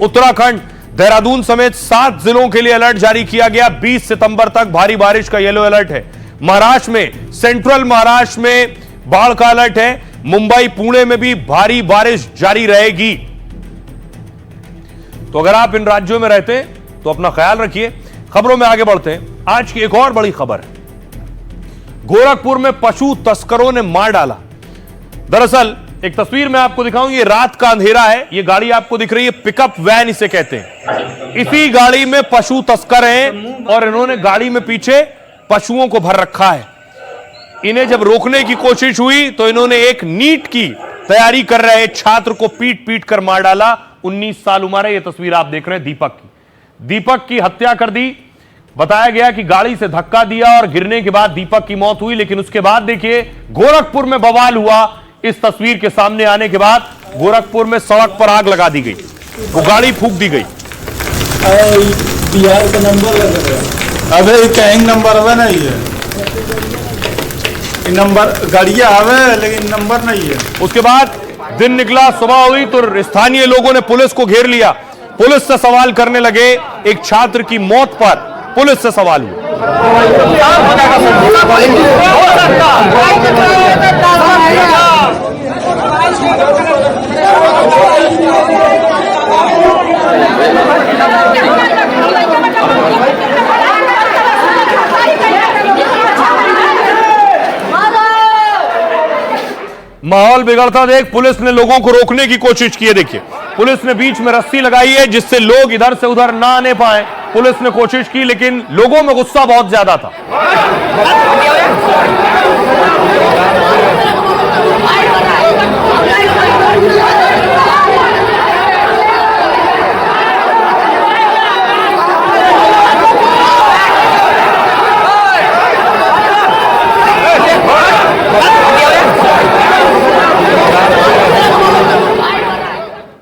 Speaker 1: उत्तराखंड, देहरादून समेत 7 जिलों के लिए अलर्ट जारी किया गया। 20 सितंबर तक भारी बारिश का येलो अलर्ट है। महाराष्ट्र में, सेंट्रल महाराष्ट्र में बाढ़ का अलर्ट है। मुंबई, पुणे में भी भारी बारिश जारी रहेगी। तो अगर आप इन राज्यों में रहते हैं तो अपना ख्याल रखिए। खबरों में आगे बढ़ते हैं। आज की एक और बड़ी खबर है, गोरखपुर में पशु तस्करों ने मार डाला। दरअसल एक तस्वीर मैं आपको दिखाऊं, ये रात का अंधेरा है। ये गाड़ी आपको दिख रही है, पिकअप वैन इसे कहते हैं। इसी गाड़ी में पशु तस्कर हैं और इन्होंने गाड़ी में पीछे पशुओं को भर रखा है। इन्हें जब रोकने की कोशिश हुई तो इन्होंने एक नीट की तैयारी कर रहे छात्र को पीट पीट कर मार डाला। 19 साल उम्र है। यह तस्वीर आप देख रहे हैं दीपक की। दीपक की हत्या कर दी। बताया गया कि गाड़ी से धक्का दिया और गिरने के बाद दीपक की मौत हुई। लेकिन उसके बाद देखिए गोरखपुर में बवाल हुआ। इस तस्वीर के सामने आने के बाद गोरखपुर में सड़क पर आग लगा दी गई, वो गाड़ी फूंक दी गई।
Speaker 14: बिहार का नंबर लग रहा है। अबे कैंग नंबर है नहीं है, नंबर गाड़िया आवे लेकिन नंबर नहीं है।
Speaker 1: उसके बाद दिन निकला, सुबह हुई तो स्थानीय लोगों ने पुलिस को घेर लिया। पुलिस से सवाल करने लगे। एक छात्र की मौत पर पुलिस से सवाल हुआ। माहौल बिगड़ता देख पुलिस ने लोगों को रोकने की कोशिश की है। देखिए पुलिस ने बीच में रस्सी लगाई है जिससे लोग इधर से उधर ना आने पाए। पुलिस ने कोशिश की लेकिन लोगों में गुस्सा बहुत ज्यादा था।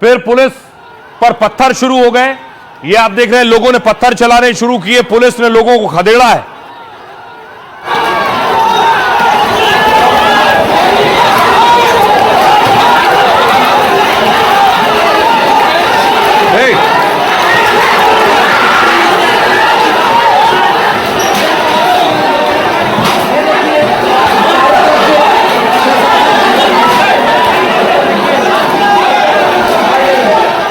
Speaker 1: फिर पुलिस पर पत्थर शुरू हो गए। ये आप देख रहे हैं, लोगों ने पत्थर चलाने शुरू किए। पुलिस ने लोगों को खदेड़ा है।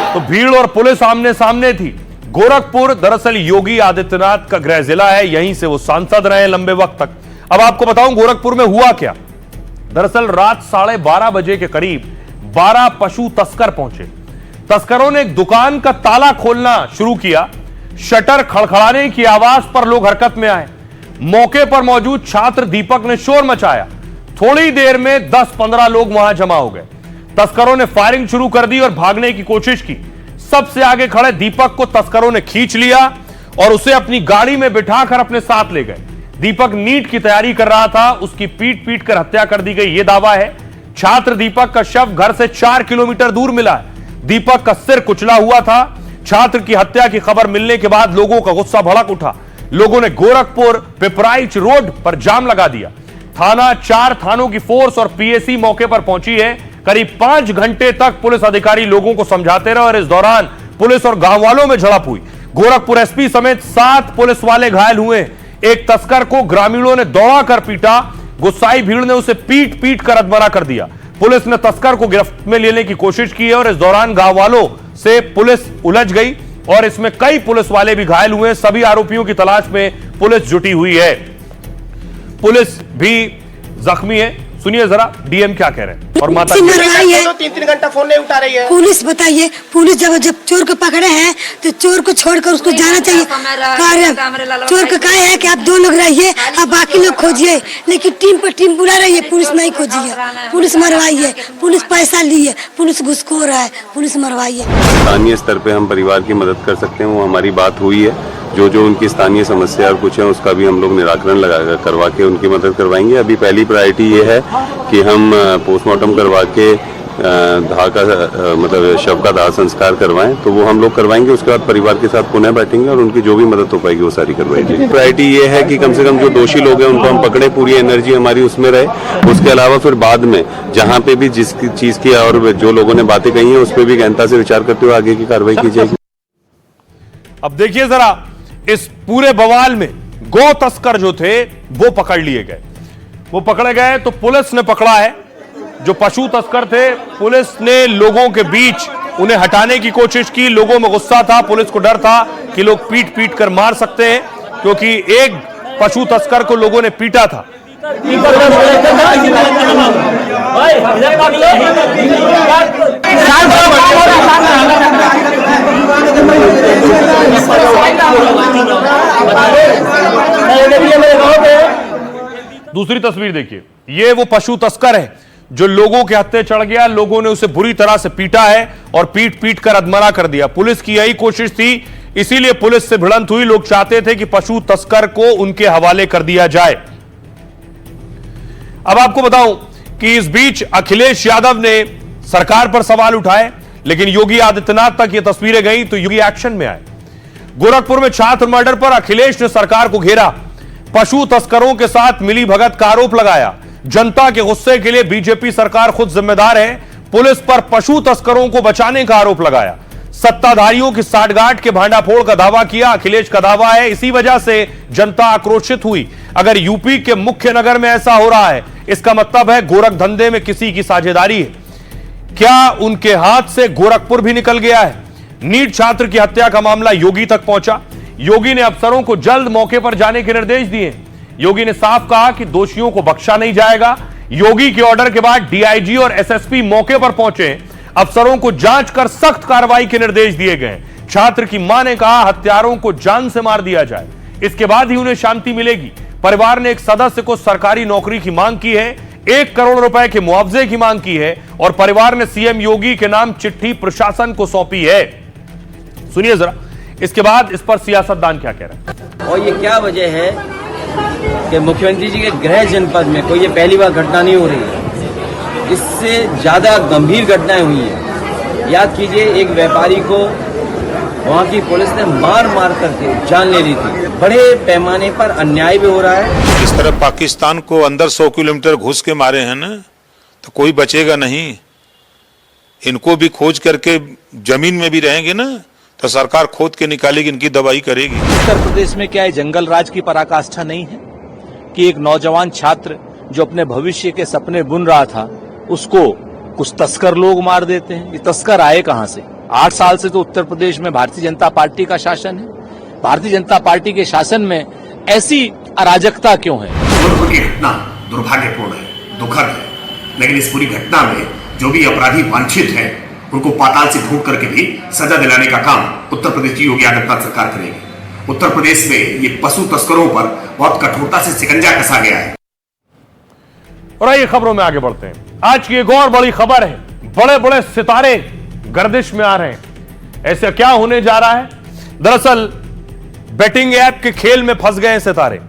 Speaker 1: तो भीड़ और पुलिस आमने सामने थी। गोरखपुर दरअसल योगी आदित्यनाथ का गृह जिला है। यहीं से वो सांसद रहे लंबे वक्त तक। अब आपको बताऊं गोरखपुर में हुआ क्या। दरअसल रात 12:30 बजे के करीब 12 पशु तस्कर पहुंचे। तस्करों ने एक दुकान का ताला खोलना शुरू किया। शटर खड़खड़ाने की आवाज पर लोग हरकत में आए। मौके पर मौजूद छात्र दीपक ने शोर मचाया। थोड़ी देर में 10-15 लोग वहां जमा हो गए। तस्करों ने फायरिंग शुरू कर दी और भागने की कोशिश की। सबसे आगे खड़े दीपक को तस्करों ने खींच लिया और उसे अपनी गाड़ी में बिठाकर अपने साथ ले गए। दीपक नीट की तैयारी कर रहा था। उसकी पीट पीट कर हत्या कर दी गई, यह दावा है। छात्र दीपक का शव घर से 4 किलोमीटर दूर मिला है। दीपक का सिर कुचला हुआ था। छात्र की हत्या की खबर मिलने के बाद लोगों का गुस्सा भड़क उठा। लोगों ने गोरखपुर पिपराइच रोड पर जाम लगा दिया। 4 थानों की फोर्स और पीएसी मौके पर पहुंची है। करीब 5 घंटे तक पुलिस अधिकारी लोगों को समझाते रहे और इस दौरान पुलिस और गांव वालों में झड़प हुई। गोरखपुर एसपी समेत 7 पुलिस वाले घायल हुए। एक तस्कर को ग्रामीणों ने दौड़ाकर पीटा। गुस्साई भीड़ ने उसे पीट पीट कर अधमरा कर दिया। पुलिस ने तस्कर को गिरफ्त में लेने की कोशिश की है और इस दौरान गांव वालों से पुलिस उलझ गई और इसमें कई पुलिस वाले भी घायल हुए। सभी आरोपियों की तलाश में पुलिस जुटी हुई है। पुलिस भी जख्मी है। सुनिए जरा डीएम क्या कह रहे हैं। और माता
Speaker 2: 3-3 घंटा फोन नहीं उठा रही है।
Speaker 11: पुलिस बताइए, पुलिस जब चोर को पकड़े हैं तो चोर को छोड़कर उसको जाना चाहिए। चोर का क्या है कि आप 2 लोग रहिए, आप बाकी लोग खोजिए, लेकिन टीम पर टीम बुला रही है, पुलिस नहीं खोजी है, पुलिस मरवाई है, पुलिस पैसा ली है, पुलिस घुसखोर है, पुलिस मरवाई है।
Speaker 10: स्थानीय स्तर पे हम परिवार की मदद कर सकते हैं, वो हमारी बात हुई है। जो उनकी स्थानीय समस्या और कुछ है उसका भी हम लोग निराकरण करवा के उनकी मदद करवाएंगे। अभी पहली प्रायोरिटी ये है कि हम पोस्टमार्टम करवा के मतलब शव का दाह संस्कार करवाएं, तो वो हम लोग करवाएंगे। उसके बाद परिवार के साथ पुनः बैठेंगे और उनकी जो भी मदद हो पाएगी वो सारी करवाएंगे। प्रायोरिटी ये है कि कम से कम जो दोषी लोग हैं उनको हम पकड़े, पूरी एनर्जी हमारी उसमें रहे। उसके अलावा फिर बाद में जहाँ पे भी जिस चीज की और जो लोगों ने बातें कही हैं उस पर भी गहनता से विचार करते हुए आगे की कार्रवाई की जाएगी।
Speaker 1: अब देखिए जरा, इस पूरे बवाल में गौ तस्कर जो थे वो पकड़ लिए गए। वो पकड़े गए तो पुलिस ने पकड़ा है। जो पशु तस्कर थे, पुलिस ने लोगों के बीच उन्हें हटाने की कोशिश की। लोगों में गुस्सा था, पुलिस को डर था कि लोग पीट पीट कर मार सकते हैं, क्योंकि एक पशु तस्कर को लोगों ने पीटा था। दूसरी तस्वीर देखिए, ये वो पशु तस्कर है जो लोगों के हत्थे चढ़ गया। लोगों ने उसे बुरी तरह से पीटा है और पीट पीट कर अधमरा कर दिया। पुलिस की यही कोशिश थी, इसीलिए पुलिस से भिड़ंत हुई। लोग चाहते थे कि पशु तस्कर को उनके हवाले कर दिया जाए। अब आपको बताऊं कि इस बीच अखिलेश यादव ने सरकार पर सवाल उठाए, लेकिन योगी आदित्यनाथ तक ये तस्वीरें गई तो योगी एक्शन में आए। गोरखपुर में छात्र मर्डर पर अखिलेश ने सरकार को घेरा, पशु तस्करों के साथ मिली भगत का आरोप लगाया। जनता के गुस्से के लिए बीजेपी सरकार खुद जिम्मेदार है, पुलिस पर पशु तस्करों को बचाने का आरोप लगाया। सत्ताधारियों की साठगांठ के भांडाफोड़ का दावा किया। अखिलेश का दावा है इसी वजह से जनता आक्रोशित हुई। अगर यूपी के मुख्य नगर में ऐसा हो रहा है, इसका मतलब है गोरख धंधे में किसी की साझेदारी है। क्या उनके हाथ से गोरखपुर भी निकल गया है? नीट छात्र की हत्या का मामला योगी तक पहुंचा। योगी ने अफसरों को जल्द मौके पर जाने के निर्देश दिए। योगी ने साफ कहा कि दोषियों को बख्शा नहीं जाएगा। योगी के ऑर्डर के बाद डीआईजी और एसएसपी मौके पर पहुंचे। अफसरों को जांच कर सख्त कार्रवाई के निर्देश दिए गए। छात्र की मां ने कहा हत्यारों को जान से मार दिया जाए, इसके बाद ही उन्हें शांति मिलेगी। परिवार ने एक सदस्य को सरकारी नौकरी की मांग की है, 1 करोड़ रुपए के मुआवजे की मांग की है और परिवार ने सीएम योगी के नाम चिट्ठी प्रशासन को सौंपी है। सुनिए जरा, इसके बाद इस पर सियासतदान क्या कह रहे हैं।
Speaker 15: और ये क्या वजह है कि मुख्यमंत्री जी के गृह जनपद में कोई ये पहली बार घटना नहीं हो रही है, इससे ज्यादा गंभीर घटनाएं हुई हैं। याद कीजिए, एक व्यापारी को वहाँ की पुलिस ने मार मार करके जान ले ली थी। बड़े पैमाने पर अन्याय भी हो रहा है।
Speaker 16: इस तरह पाकिस्तान को अंदर 100 किलोमीटर घुस के मारे हैं ना, तो कोई बचेगा नहीं। इनको भी खोज करके जमीन में भी रहेंगे ना, तो सरकार खोद के निकालेगी, इनकी दवाई करेगी।
Speaker 17: उत्तर प्रदेश में क्या है, जंगल राज की पराकाष्ठा नहीं है कि एक नौजवान छात्र जो अपने भविष्य के सपने बुन रहा था, उसको कुछ तस्कर लोग मार देते हैं। ये तस्कर आए कहां से? 8 साल से तो उत्तर प्रदेश में भारतीय जनता पार्टी का शासन है। भारतीय जनता पार्टी के शासन में ऐसी अराजकता क्यों है?
Speaker 18: गोरखपुर की घटना दुर्भाग्यपूर्ण है, दुखद है, लेकिन इस पूरी घटना में जो भी अपराधी वांछित है उनको पाताल से ढूंढ करके भी सजा दिलाने का काम उत्तर प्रदेश की योगी आदित्यनाथ सरकार करेगी। उत्तर प्रदेश में ये पशु तस्करों पर बहुत कठोरता से शिकंजा कसा गया है।
Speaker 1: और आइए खबरों में आगे बढ़ते हैं। आज की एक और बड़ी खबर है, बड़े बड़े सितारे गर्दिश में आ रहे हैं। ऐसे क्या होने जा रहा है? दरअसल बेटिंग ऐप के खेल में फंस गए सितारे,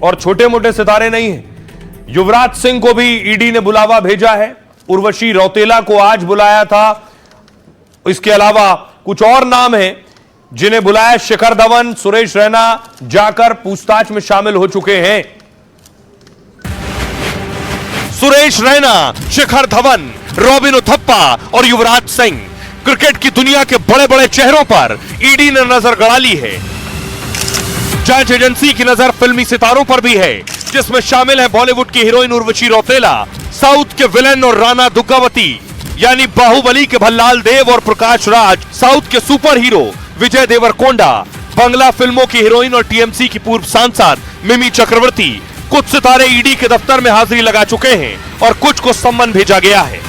Speaker 1: और छोटे मोटे सितारे नहीं हैं। युवराज सिंह को भी ईडी ने बुलावा भेजा है, उर्वशी रौतेला को आज बुलाया था। इसके अलावा कुछ और नाम हैं जिन्हें बुलाया। शिखर धवन, सुरेश रैना जाकर पूछताछ में शामिल हो चुके हैं। सुरेश रैना, शिखर धवन, रॉबिन उथप्पा और युवराज सिंह, क्रिकेट की दुनिया के बड़े बड़े चेहरों पर ईडी ने नजर गड़ा ली है। जांच एजेंसी की नजर फिल्मी सितारों पर भी है, जिसमें शामिल है बॉलीवुड की हीरोइन उर्वशी रौतेला, साउथ के विलेन और राणा दुग्गावती यानी बाहुबली के भल्लाल देव और प्रकाश राज, साउथ के सुपर हीरो विजय देवरकोंडा, बंगला फिल्मों की हीरोइन और टीएमसी की पूर्व सांसद मिमी चक्रवर्ती, कुछ सितारे ईडी के दफ्तर में हाजिरी लगा चुके हैं और कुछ को सम्मन भेजा गया है।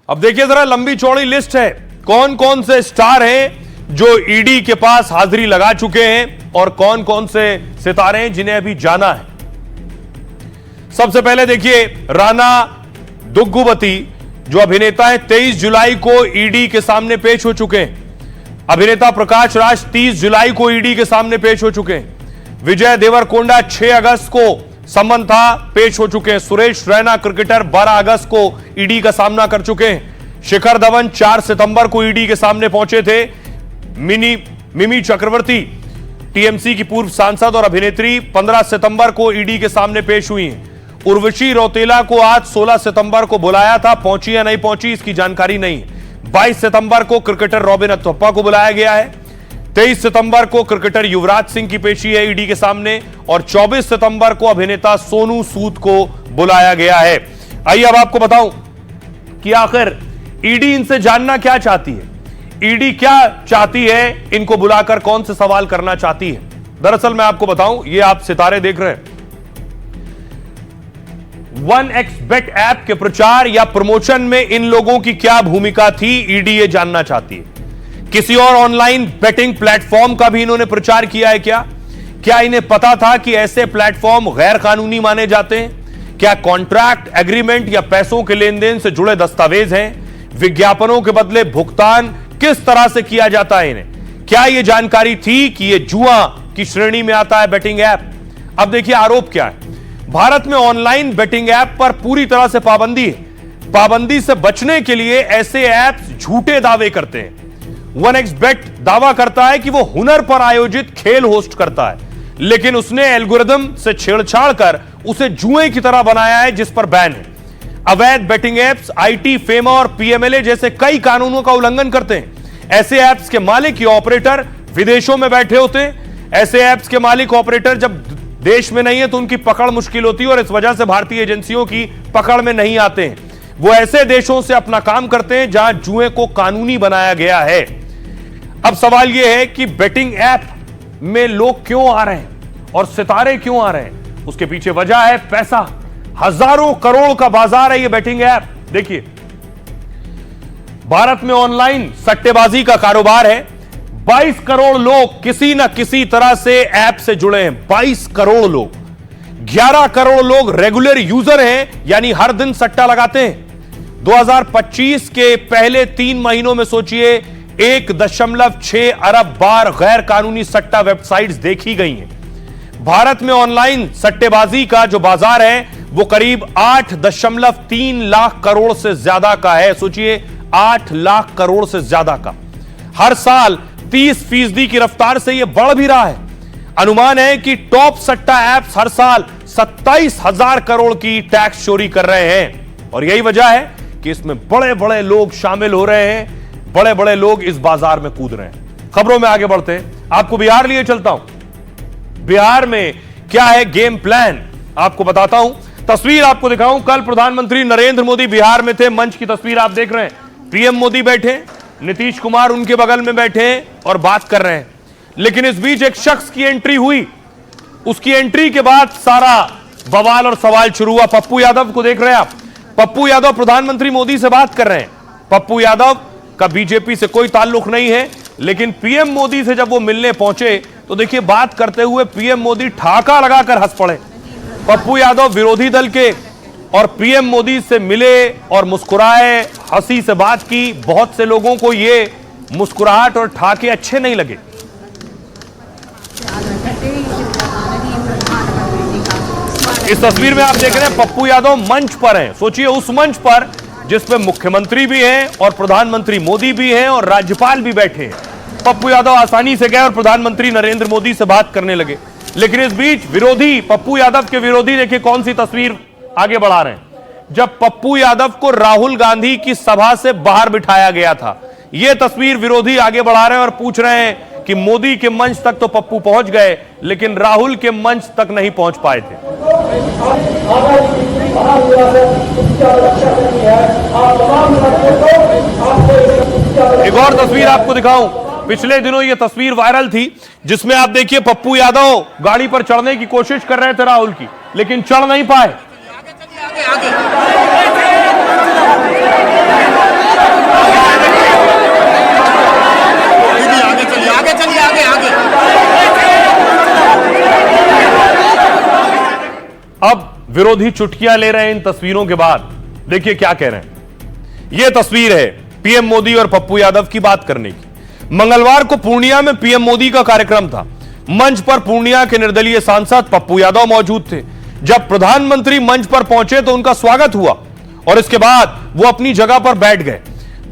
Speaker 1: अब देखिए जरा लंबी चौड़ी लिस्ट है, कौन कौन से स्टार हैं जो ईडी के पास हाजिरी लगा चुके हैं और कौन कौन से सितारे हैं जिन्हें अभी जाना है। सबसे पहले देखिए राणा दुग्गुवती जो अभिनेता है 23 जुलाई को ईडी के सामने पेश हो चुके हैं। अभिनेता प्रकाश राज 30 जुलाई को ईडी के सामने पेश हो चुके हैं। विजय देवरकोंडा 6 अगस्त को सम्मन था, पेश हो चुके हैं। सुरेश रैना क्रिकेटर 12 अगस्त को ईडी का सामना कर चुके हैं। शिखर धवन 4 सितंबर को ईडी के सामने पहुंचे थे। मिमी चक्रवर्ती टीएमसी की पूर्व सांसद और अभिनेत्री 15 सितंबर को ईडी के सामने पेश हुई हैं। उर्वशी रौतेला को आज 16 सितंबर को बुलाया था, पहुंची या नहीं पहुंची इसकी जानकारी नहीं। 22 सितंबर को क्रिकेटर रॉबिन अथप्पा को बुलाया गया है। 23 सितंबर को क्रिकेटर युवराज सिंह की पेशी है ईडी के सामने और 24 सितंबर को अभिनेता सोनू सूद को बुलाया गया है। आइए अब आपको बताऊं कि आखिर ईडी इनसे जानना क्या चाहती है, ईडी क्या चाहती है, इनको बुलाकर कौन से सवाल करना चाहती है। दरअसल मैं आपको बताऊं, ये आप सितारे देख रहे हैं, 1xBet ऐप के प्रचार या प्रमोशन में इन लोगों की क्या भूमिका थी, ईडी ये जानना चाहती है। किसी और ऑनलाइन बेटिंग प्लेटफॉर्म का भी इन्होंने प्रचार किया है क्या इन्हें पता था कि ऐसे प्लेटफॉर्म गैर कानूनी माने जाते हैं? क्या कॉन्ट्रैक्ट, एग्रीमेंट या पैसों के लेन देन से जुड़े दस्तावेज हैं? विज्ञापनों के बदले भुगतान किस तरह से किया जाता है इन्हें? क्या यह जानकारी थी कि यह जुआ की श्रेणी में आता है बेटिंग ऐप? अब देखिए आरोप क्या है। भारत में ऑनलाइन बेटिंग ऐप पर पूरी तरह से पाबंदी है। पाबंदी से बचने के लिए ऐसे ऐप्स झूठे दावे करते हैं। 1xBet दावा करता है कि वो हुनर पर आयोजित खेल होस्ट करता है, लेकिन उसने एल्गोरिदम से छेड़छाड़ कर उसे जुए की तरह बनाया है जिस पर बैन है। अवैध बेटिंग ऐप्स आईटी, फेमा और पीएमएलए जैसे कई कानूनों का उल्लंघन करते हैं। ऐसे ऐप्स के मालिक या ऑपरेटर विदेशों में बैठे होते हैं। ऐसे ऐप्स के मालिक ऑपरेटर जब देश में नहीं है तो उनकी पकड़ मुश्किल होती है और इस वजह से भारतीय एजेंसियों की पकड़ में नहीं आते हैं। वो ऐसे देशों से अपना काम करते हैं जहां जुए को कानूनी बनाया गया है। अब सवाल यह है कि बेटिंग ऐप में लोग क्यों आ रहे हैं और सितारे क्यों आ रहे हैं? उसके पीछे वजह है पैसा। हजारों करोड़ का बाजार है ये बेटिंग ऐप। देखिए भारत में ऑनलाइन सट्टेबाजी का कारोबार है। 22 करोड़ लोग किसी ना किसी तरह से ऐप से जुड़े हैं। 22 करोड़ लोग, 11 करोड़ लोग रेगुलर यूजर हैं, यानी हर दिन सट्टा लगाते हैं। 2025 के पहले 3 महीनों में सोचिए 1.6 अरब बार गैर कानूनी सट्टा वेबसाइट्स देखी गई हैं। भारत में ऑनलाइन सट्टेबाजी का जो बाजार है वो करीब 8.3 लाख करोड़ से ज्यादा का है। सोचिए 8 लाख करोड़ से ज्यादा का। हर साल 30% की रफ्तार से यह बढ़ भी रहा है। अनुमान है कि टॉप सट्टा ऐप्स हर साल 27,000 करोड़ की टैक्स चोरी कर रहे हैं और यही वजह है कि इसमें बड़े बड़े लोग शामिल हो रहे हैं, बड़े बड़े लोग इस बाजार में कूद रहे हैं। खबरों में आगे बढ़ते हैं, आपको बिहार लिए चलता हूं। बिहार में क्या है गेम प्लान आपको बताता हूं। तस्वीर आपको दिखाऊं, कल प्रधानमंत्री नरेंद्र मोदी बिहार में थे। मंच की तस्वीर आप देख रहे हैं। पीएम मोदी बैठे, नीतीश कुमार उनके बगल में बैठे हैं और बात कर रहे हैं। लेकिन इस बीच एक शख्स की एंट्री हुई। उसकी एंट्री के बाद सारा बवाल और सवाल शुरू हुआ। पप्पू यादव को देख रहे हैं आप। पप्पू यादव प्रधानमंत्री मोदी से बात कर रहे हैं। पप्पू यादव का बीजेपी से कोई ताल्लुक नहीं है, लेकिन पीएम मोदी से जब वो मिलने पहुंचे तो देखिए बात करते हुए पीएम मोदी ठहाका लगाकर हंस पड़े। पप्पू यादव विरोधी दल के और पीएम मोदी से मिले और मुस्कुराए, हंसी से बात की। बहुत से लोगों को ये मुस्कुराहट और ठहाके अच्छे नहीं लगे। इस तस्वीर में आप देख रहे हैं पप्पू यादव मंच पर हैं। सोचिए उस मंच पर जिसमें मुख्यमंत्री भी हैं और प्रधानमंत्री मोदी भी हैं और राज्यपाल भी बैठे हैं। पप्पू यादव आसानी से गए और प्रधानमंत्री नरेंद्र मोदी से बात करने लगे। लेकिन इस बीच विरोधी, पप्पू यादव के विरोधी देखिए कौन सी तस्वीर आगे बढ़ा रहे हैं। जब पप्पू यादव को राहुल गांधी की सभा से बाहर बिठाया गया था, यह तस्वीर विरोधी आगे बढ़ा रहे हैं और पूछ रहे हैं कि मोदी के मंच तक तो पप्पू पहुंच गए, लेकिन राहुल के मंच तक नहीं पहुंच पाए थे। एक और तस्वीर आपको दिखाऊं। पिछले दिनों यह तस्वीर वायरल थी जिसमें आप देखिए पप्पू यादव गाड़ी पर चढ़ने की कोशिश कर रहे थे राहुल की, लेकिन चढ़ नहीं पाए। अब विरोधी चुटकियां ले रहे हैं इन तस्वीरों के बाद। देखिए क्या कह रहे हैं। यह तस्वीर है पीएम मोदी और पप्पू यादव की बात करने की। मंगलवार को पूर्णिया में पीएम मोदी का कार्यक्रम था। मंच पर पूर्णिया के निर्दलीय सांसद पप्पू यादव मौजूद थे। जब प्रधानमंत्री मंच पर पहुंचे तो उनका स्वागत हुआ और इसके बाद वो अपनी जगह पर बैठ गए।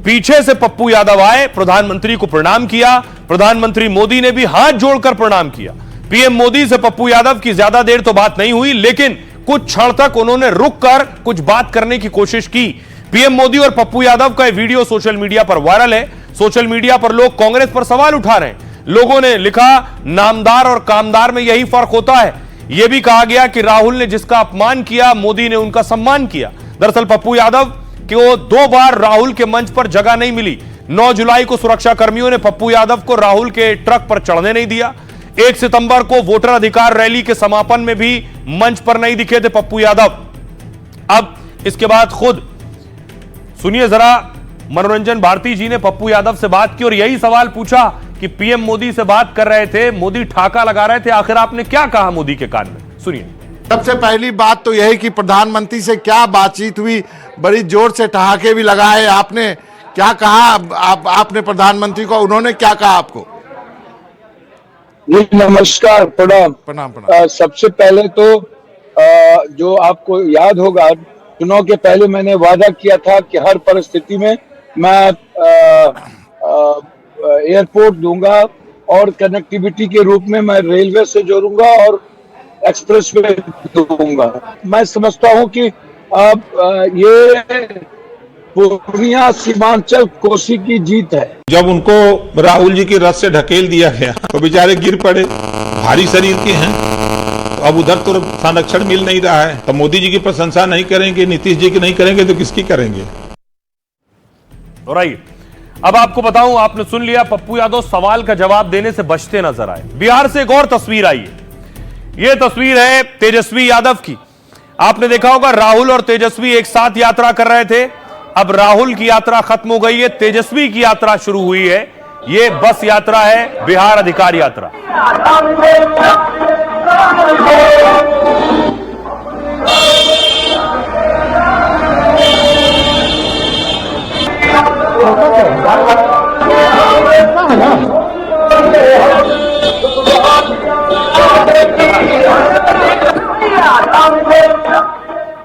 Speaker 1: पीछे से पप्पू यादव आए, प्रधानमंत्री को प्रणाम किया। प्रधानमंत्री मोदी ने भी हाथ जोड़कर प्रणाम किया। पीएम मोदी से पप्पू यादव की ज्यादा देर तो बात नहीं हुई, लेकिन कुछ क्षण तक उन्होंने रुककर कुछ बात करने की कोशिश की। पीएम मोदी और पप्पू यादव का यह वीडियो सोशल मीडिया पर वायरल है। सोशल मीडिया पर लोग कांग्रेस पर सवाल उठा रहे हैं। लोगों ने लिखा, नामदार और कामदार में यही फर्क होता है। यह भी कहा गया कि राहुल ने जिसका अपमान किया, मोदी ने उनका सम्मान किया। दरअसल पप्पू यादव को 2 बार राहुल के मंच पर जगह नहीं मिली। 9 जुलाई को सुरक्षा कर्मियों ने पप्पू यादव को राहुल के ट्रक पर चढ़ने नहीं दिया। 1 सितंबर को वोटर अधिकार रैली के समापन में भी मंच पर नहीं दिखे थे पप्पू यादव। अब इसके बाद खुद सुनिए जरा, मनोरंजन भारती जी ने पप्पू यादव से बात की और यही सवाल पूछा कि पीएम मोदी से बात कर रहे थे, मोदी ठाका लगा रहे थे, आखिर आपने क्या कहा मोदी के कान में? सुनिए।
Speaker 14: सबसे पहली बात तो यही कि प्रधानमंत्री से क्या बातचीत हुई, बड़ी जोर से ठहाके भी लगाए आपने। क्या कहा आपने प्रधानमंत्री को, उन्होंने क्या कहा आपको?
Speaker 19: नमस्कार, प्रणाम।
Speaker 14: प्रणाम प्रणाम।
Speaker 19: सबसे पहले तो जो आपको याद होगा, चुनाव के पहले मैंने वादा किया था कि हर परिस्थिति में मैं एयरपोर्ट दूंगा और कनेक्टिविटी के रूप में मैं रेलवे से जोड़ूंगा और एक्सप्रेस वे दूंगा। मैं समझता हूं कि अब ये पूर्णिया सीमांचल कोसी की जीत है।
Speaker 16: जब उनको राहुल जी की रथ से ढकेल दिया गया तो बेचारे गिर पड़े, भारी शरीर के हैं, तो अब उधर तो संरक्षण मिल नहीं रहा है। तो मोदी जी की प्रशंसा नहीं करेंगे, नीतीश जी की नहीं करेंगे तो किसकी करेंगे?
Speaker 1: अब आपको बताऊं, आपने सुन लिया, पप्पू यादव सवाल का जवाब देने से बचते नजर आए। बिहार से एक और तस्वीर आई है। यह तस्वीर है तेजस्वी यादव की। आपने देखा होगा राहुल और तेजस्वी एक साथ यात्रा कर रहे थे। अब राहुल की यात्रा खत्म हो गई है, तेजस्वी की यात्रा शुरू हुई है। यह बस यात्रा है, बिहार अधिकार यात्रा।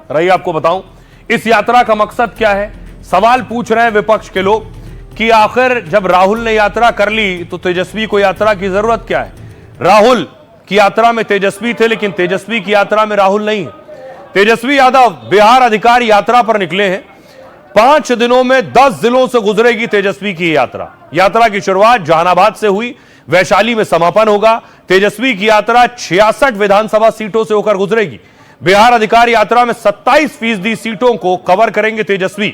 Speaker 1: रही आपको बताऊं, इस यात्रा का मकसद क्या है? सवाल पूछ रहे हैं विपक्ष के लोग कि आखिर जब राहुल ने यात्रा कर ली तो तेजस्वी को यात्रा की जरूरत क्या है? राहुल की यात्रा में तेजस्वी थे, लेकिन तेजस्वी की यात्रा में राहुल नहीं है। तेजस्वी यादव बिहार अधिकार यात्रा पर निकले हैं। 5 दिनों में 10 जिलों से गुजरेगी तेजस्वी की यात्रा। यात्रा की शुरुआत जहानाबाद से हुई, वैशाली में समापन होगा। तेजस्वी की यात्रा 66 विधानसभा सीटों से होकर गुजरेगी। बिहार अधिकार यात्रा में 27% सीटों को कवर करेंगे तेजस्वी।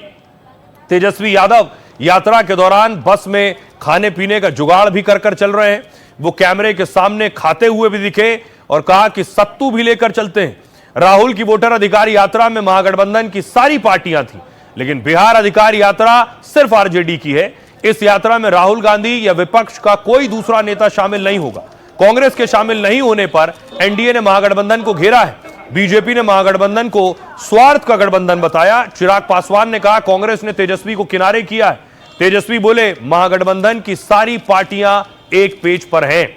Speaker 1: तेजस्वी यादव यात्रा के दौरान बस में खाने पीने का जुगाड़ भी कर चल रहे हैं। वो कैमरे के सामने खाते हुए भी दिखे और कहा कि सत्तू भी लेकर चलते हैं। राहुल की वोटर अधिकार यात्रा में महागठबंधन की सारी पार्टियां थी, लेकिन बिहार अधिकार यात्रा सिर्फ आरजेडी की है। इस यात्रा में राहुल गांधी या विपक्ष का कोई दूसरा नेता शामिल नहीं होगा। कांग्रेस के शामिल नहीं होने पर एनडीए ने महागठबंधन को घेरा है। बीजेपी ने महागठबंधन को स्वार्थ का गठबंधन बताया। चिराग पासवान ने कहा कांग्रेस ने तेजस्वी को किनारे किया है। तेजस्वी बोले महागठबंधन की सारी पार्टियां एक पेज पर हैं।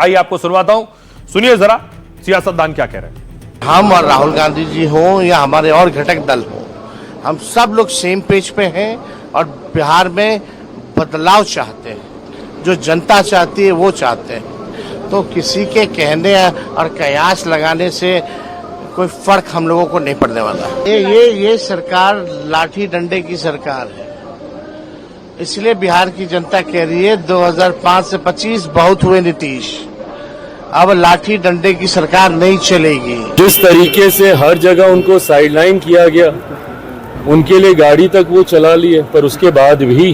Speaker 1: आइए आपको सुनवाता हूं, सुनिए जरा सियासतदान क्या कह रहे हैं।
Speaker 2: हम और राहुल गांधी जी हों या हमारे और घटक दल हों, हम सब लोग सेम पेज पे हैं और बिहार में बदलाव चाहते हैं। जो जनता चाहती है वो चाहते हैं। तो किसी के कहने और कयास लगाने से कोई फर्क हम लोगों को नहीं पड़ने वाला। ये सरकार लाठी डंडे की सरकार है, इसलिए बिहार की जनता कह रही है 2005 से 25 बहुत हुए नीतीश, अब लाठी डंडे की सरकार नहीं चलेगी।
Speaker 20: जिस तरीके से हर जगह उनको साइडलाइन किया गया, उनके लिए गाड़ी तक वो चला लिए, पर उसके बाद भी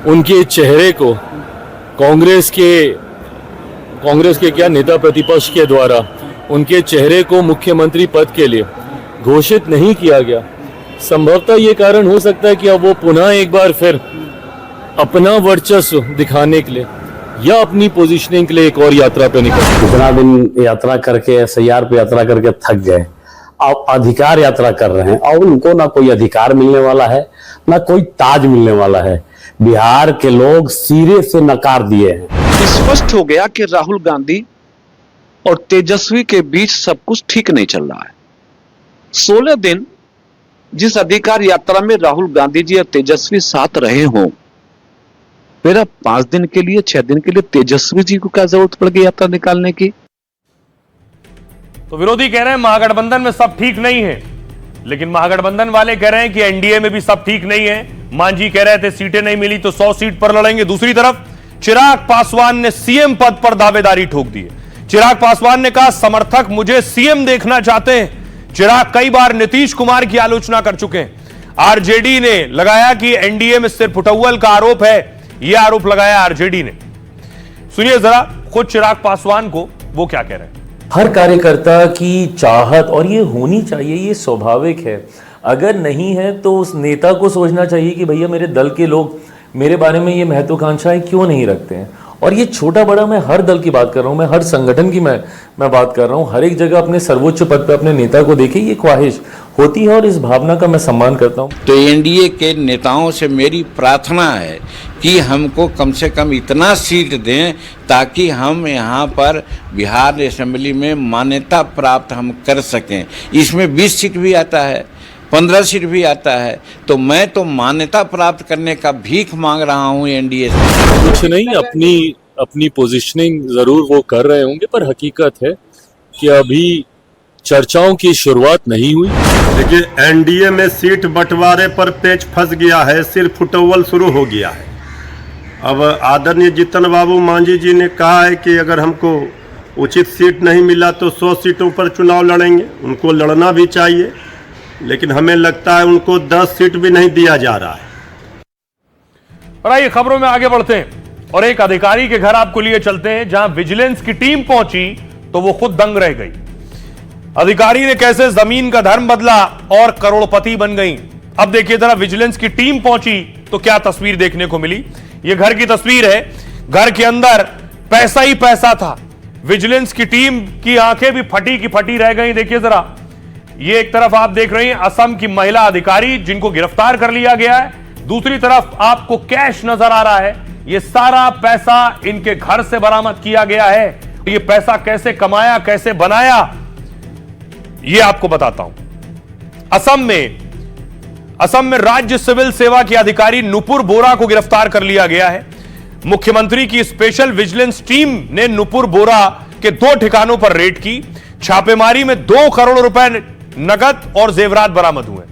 Speaker 20: उनके चेहरे को कांग्रेस के क्या नेता प्रतिपक्ष के द्वारा उनके चेहरे को मुख्यमंत्री पद के लिए घोषित नहीं किया गया, संभवतः ये कारण हो सकता है कि अब वो पुनः एक बार फिर अपना वर्चस्व दिखाने के लिए या अपनी पोजीशनिंग के लिए एक और यात्रा पे निकल।
Speaker 21: इतना दिन यात्रा करके SIR पे यात्रा करके थक गए, अब अधिकार यात्रा कर रहे हैं और उनको ना कोई अधिकार मिलने वाला है ना कोई ताज मिलने वाला है। बिहार के लोग सिरे से नकार दिए हैं।
Speaker 22: स्पष्ट हो गया कि राहुल गांधी और तेजस्वी के बीच सब कुछ ठीक नहीं चल रहा है। 16 दिन जिस अधिकार यात्रा में राहुल गांधी जी और तेजस्वी साथ रहे हों, फिर अब 5 दिन के लिए 6 दिन के लिए तेजस्वी जी को क्या जरूरत पड़ गई यात्रा निकालने की?
Speaker 1: तो विरोधी कह रहे हैं महागठबंधन में सब ठीक नहीं है, लेकिन महागठबंधन वाले कह रहे हैं कि एनडीए में भी सब ठीक नहीं है। मांझी कह रहे थे सीटें नहीं मिली तो 100 सीट पर लड़ेंगे। दूसरी तरफ चिराग पासवान ने सीएम पद पर दावेदारी ठोक दी है। चिराग पासवान ने कहा समर्थक मुझे सीएम देखना चाहते हैं। चिराग कई बार नीतीश कुमार की आलोचना कर चुके हैं। आरजेडी ने लगाया कि एनडीए में सिर्फ उटव्वल का आरोप है, यह आरोप लगाया आरजेडी ने। सुनिए जरा खुद चिराग पासवान को वो क्या कह रहे हैं।
Speaker 23: हर कार्यकर्ता की चाहत और ये होनी चाहिए, ये स्वाभाविक है। अगर नहीं है तो उस नेता को सोचना चाहिए कि भैया मेरे दल के लोग मेरे बारे में ये महत्वाकांक्षाएं क्यों नहीं रखते हैं। और ये छोटा बड़ा मैं हर दल की बात कर रहा हूं, मैं हर संगठन की मैं बात कर रहा हूं। हर एक जगह अपने सर्वोच्च पद पे अपने नेता को देखे, ये ख्वाहिश होती है और इस भावना का मैं सम्मान करता हूं।
Speaker 24: तो एनडीए के नेताओं से मेरी प्रार्थना है कि हमको कम से कम इतना सीट दें ताकि हम यहाँ पर बिहार असेंबली में मान्यता प्राप्त हम कर सकें। इसमें 20 सीट भी आता है, 15 सीट भी आता है, तो मैं तो मान्यता प्राप्त करने का भीख मांग रहा हूँ एनडीए से।
Speaker 20: कुछ नहीं, अपनी पोजीशनिंग जरूर वो कर रहे होंगे, पर हकीकत है कि अभी चर्चाओं की शुरुआत नहीं हुई।
Speaker 25: देखिए एनडीए में सीट बंटवारे पर पेच फंस गया है, सिर्फ फुटवल शुरू हो गया है। अब आदरणीय जीतन बाबू मांझी जी ने कहा है कि अगर हमको उचित सीट नहीं मिला तो 100 सीटों पर चुनाव लड़ेंगे। उनको लड़ना भी चाहिए, लेकिन हमें लगता है उनको 10 सीट भी नहीं दिया जा रहा है।
Speaker 1: और आइए खबरों में आगे बढ़ते हैं और एक अधिकारी के घर आपको लिए चलते हैं जहां विजिलेंस की टीम पहुंची तो वो खुद दंग रह गई। अधिकारी ने कैसे जमीन का धर्म बदला और करोड़पति बन गई। अब देखिए जरा विजिलेंस की टीम पहुंची तो क्या तस्वीर देखने को मिली। यह घर की तस्वीर है, घर के अंदर पैसा ही पैसा था। विजिलेंस की टीम की आंखें भी फटी की फटी रह गई। देखिए जरा, ये एक तरफ आप देख रहे हैं असम की महिला अधिकारी जिनको गिरफ्तार कर लिया गया है, दूसरी तरफ आपको कैश नजर आ रहा है। ये सारा पैसा इनके घर से बरामद किया गया है। ये पैसा कैसे कमाया, कैसे बनाया, ये आपको बताता हूं। असम में राज्य सिविल सेवा के अधिकारी नुपुर बोरा को गिरफ्तार कर लिया गया है। मुख्यमंत्री की स्पेशल विजिलेंस टीम ने नुपुर बोरा के 2 ठिकानों पर रेड की। छापेमारी में 2 करोड़ रुपए नगद और जेवरात बरामद हुए।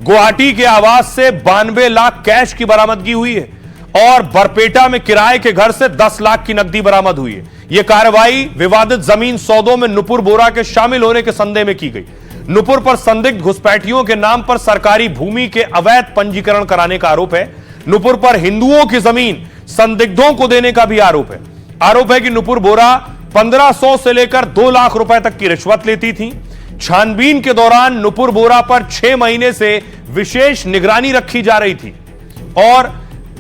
Speaker 1: गुवाहाटी के आवास से 92 लाख कैश की बरामदगी हुई है और बरपेटा में किराए के घर से 10 लाख की नकदी बरामद हुई है। यह कार्रवाई विवादित जमीन सौदों में नुपुर बोरा के शामिल होने के संदेह में की गई। नुपुर पर संदिग्ध घुसपैठियों के नाम पर सरकारी भूमि के अवैध पंजीकरण कराने का आरोप है। नुपुर पर हिंदुओं की जमीन संदिग्धों को देने का भी आरोप है। आरोप है कि नुपुर बोरा 1500 से लेकर 2 लाख रुपए तक की रिश्वत लेती थी। छानबीन के दौरान नुपुर बोरा पर 6 महीने से विशेष निगरानी रखी जा रही थी और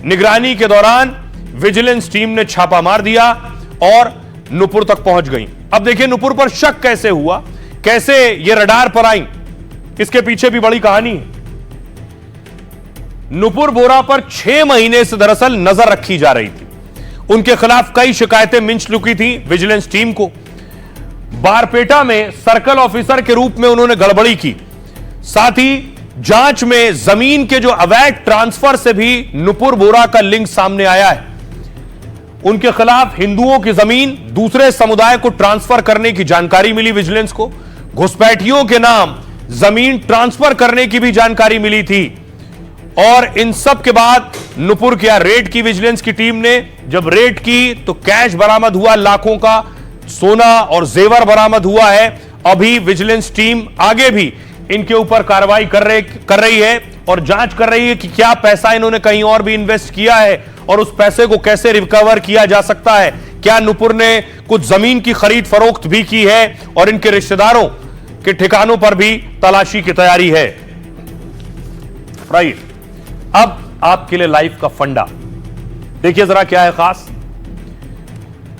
Speaker 1: निगरानी के दौरान विजिलेंस टीम ने छापा मार दिया और नुपुर तक पहुंच गई। अब देखिए नुपुर पर शक कैसे हुआ, कैसे ये रडार पर आई, इसके पीछे भी बड़ी कहानी है। नुपुर बोरा पर 6 महीने से दरअसल नजर रखी जा रही थी। उनके खिलाफ कई शिकायतें मिल चुकी थी विजिलेंस टीम को। बारपेटा में सर्कल ऑफिसर के रूप में उन्होंने गड़बड़ी की। साथ ही जांच में जमीन के जो अवैध ट्रांसफर से भी नुपुर बोरा का लिंक सामने आया है। उनके खिलाफ हिंदुओं की जमीन दूसरे समुदाय को ट्रांसफर करने की जानकारी मिली विजिलेंस को। घुसपैठियों के नाम जमीन ट्रांसफर करने की भी जानकारी मिली थी और इन सब के बाद नुपुर क्या रेड की विजिलेंस की टीम ने। जब रेड की तो कैश बरामद हुआ, लाखों का सोना और जेवर बरामद हुआ है। अभी विजिलेंस टीम आगे भी इनके ऊपर कार्रवाई कर रही है और जांच कर रही है कि क्या पैसा इन्होंने कहीं और भी इन्वेस्ट किया है और उस पैसे को कैसे रिकवर किया जा सकता है। क्या नुपुर ने कुछ जमीन की खरीद फरोख्त भी की है और इनके रिश्तेदारों के ठिकानों पर भी तलाशी की तैयारी है। राइट, अब आपके लिए लाइफ का फंडा देखिए जरा क्या है खास।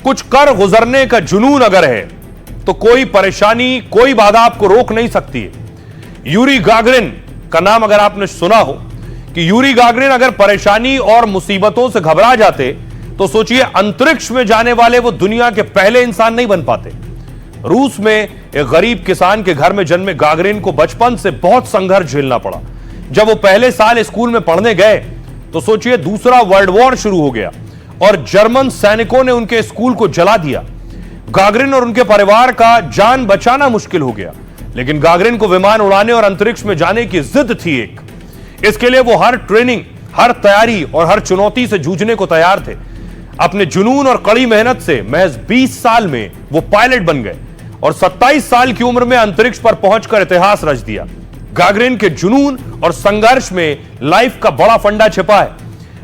Speaker 1: कुछ कर गुजरने का जुनून अगर है तो कोई परेशानी, कोई बाधा आपको रोक नहीं सकती है। यूरी गागरिन का नाम अगर आपने सुना हो कि यूरी गागरिन अगर परेशानी और मुसीबतों से घबरा जाते तो सोचिए अंतरिक्ष में जाने वाले वो दुनिया के पहले इंसान नहीं बन पाते। रूस में एक गरीब किसान के घर में जन्मे गागरिन को बचपन से बहुत संघर्ष झेलना पड़ा। जब वो पहले साल स्कूल में पढ़ने गए तो सोचिए दूसरा वर्ल्ड वॉर शुरू हो गया और जर्मन सैनिकों ने उनके स्कूल को जला दिया। गागरिन और उनके परिवार का जान बचाना मुश्किल हो गया, लेकिन गागरिन को विमान उड़ाने और अंतरिक्ष में जाने की जिद थी एक। इसके लिए वो हर ट्रेनिंग, हर तैयारी और हर चुनौती से जूझने को तैयार थे। अपने जुनून और कड़ी मेहनत से महज 20 साल में वो पायलट बन गए और 27 साल की उम्र में अंतरिक्ष पर पहुंचकर इतिहास रच दिया। गागरिन के जुनून और संघर्ष में लाइफ का बड़ा फंडा छिपा है।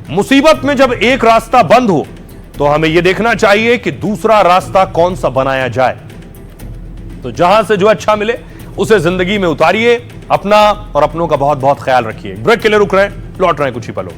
Speaker 1: मुसीबत में जब एक रास्ता बंद हो तो हमें यह देखना चाहिए कि दूसरा रास्ता कौन सा बनाया जाए। तो जहां से जो अच्छा मिले उसे जिंदगी में उतारिए। अपना और अपनों का बहुत बहुत ख्याल रखिए। ब्रेक के लिए रुक रहे हैं, लौट रहे हैं कुछ ही पलों।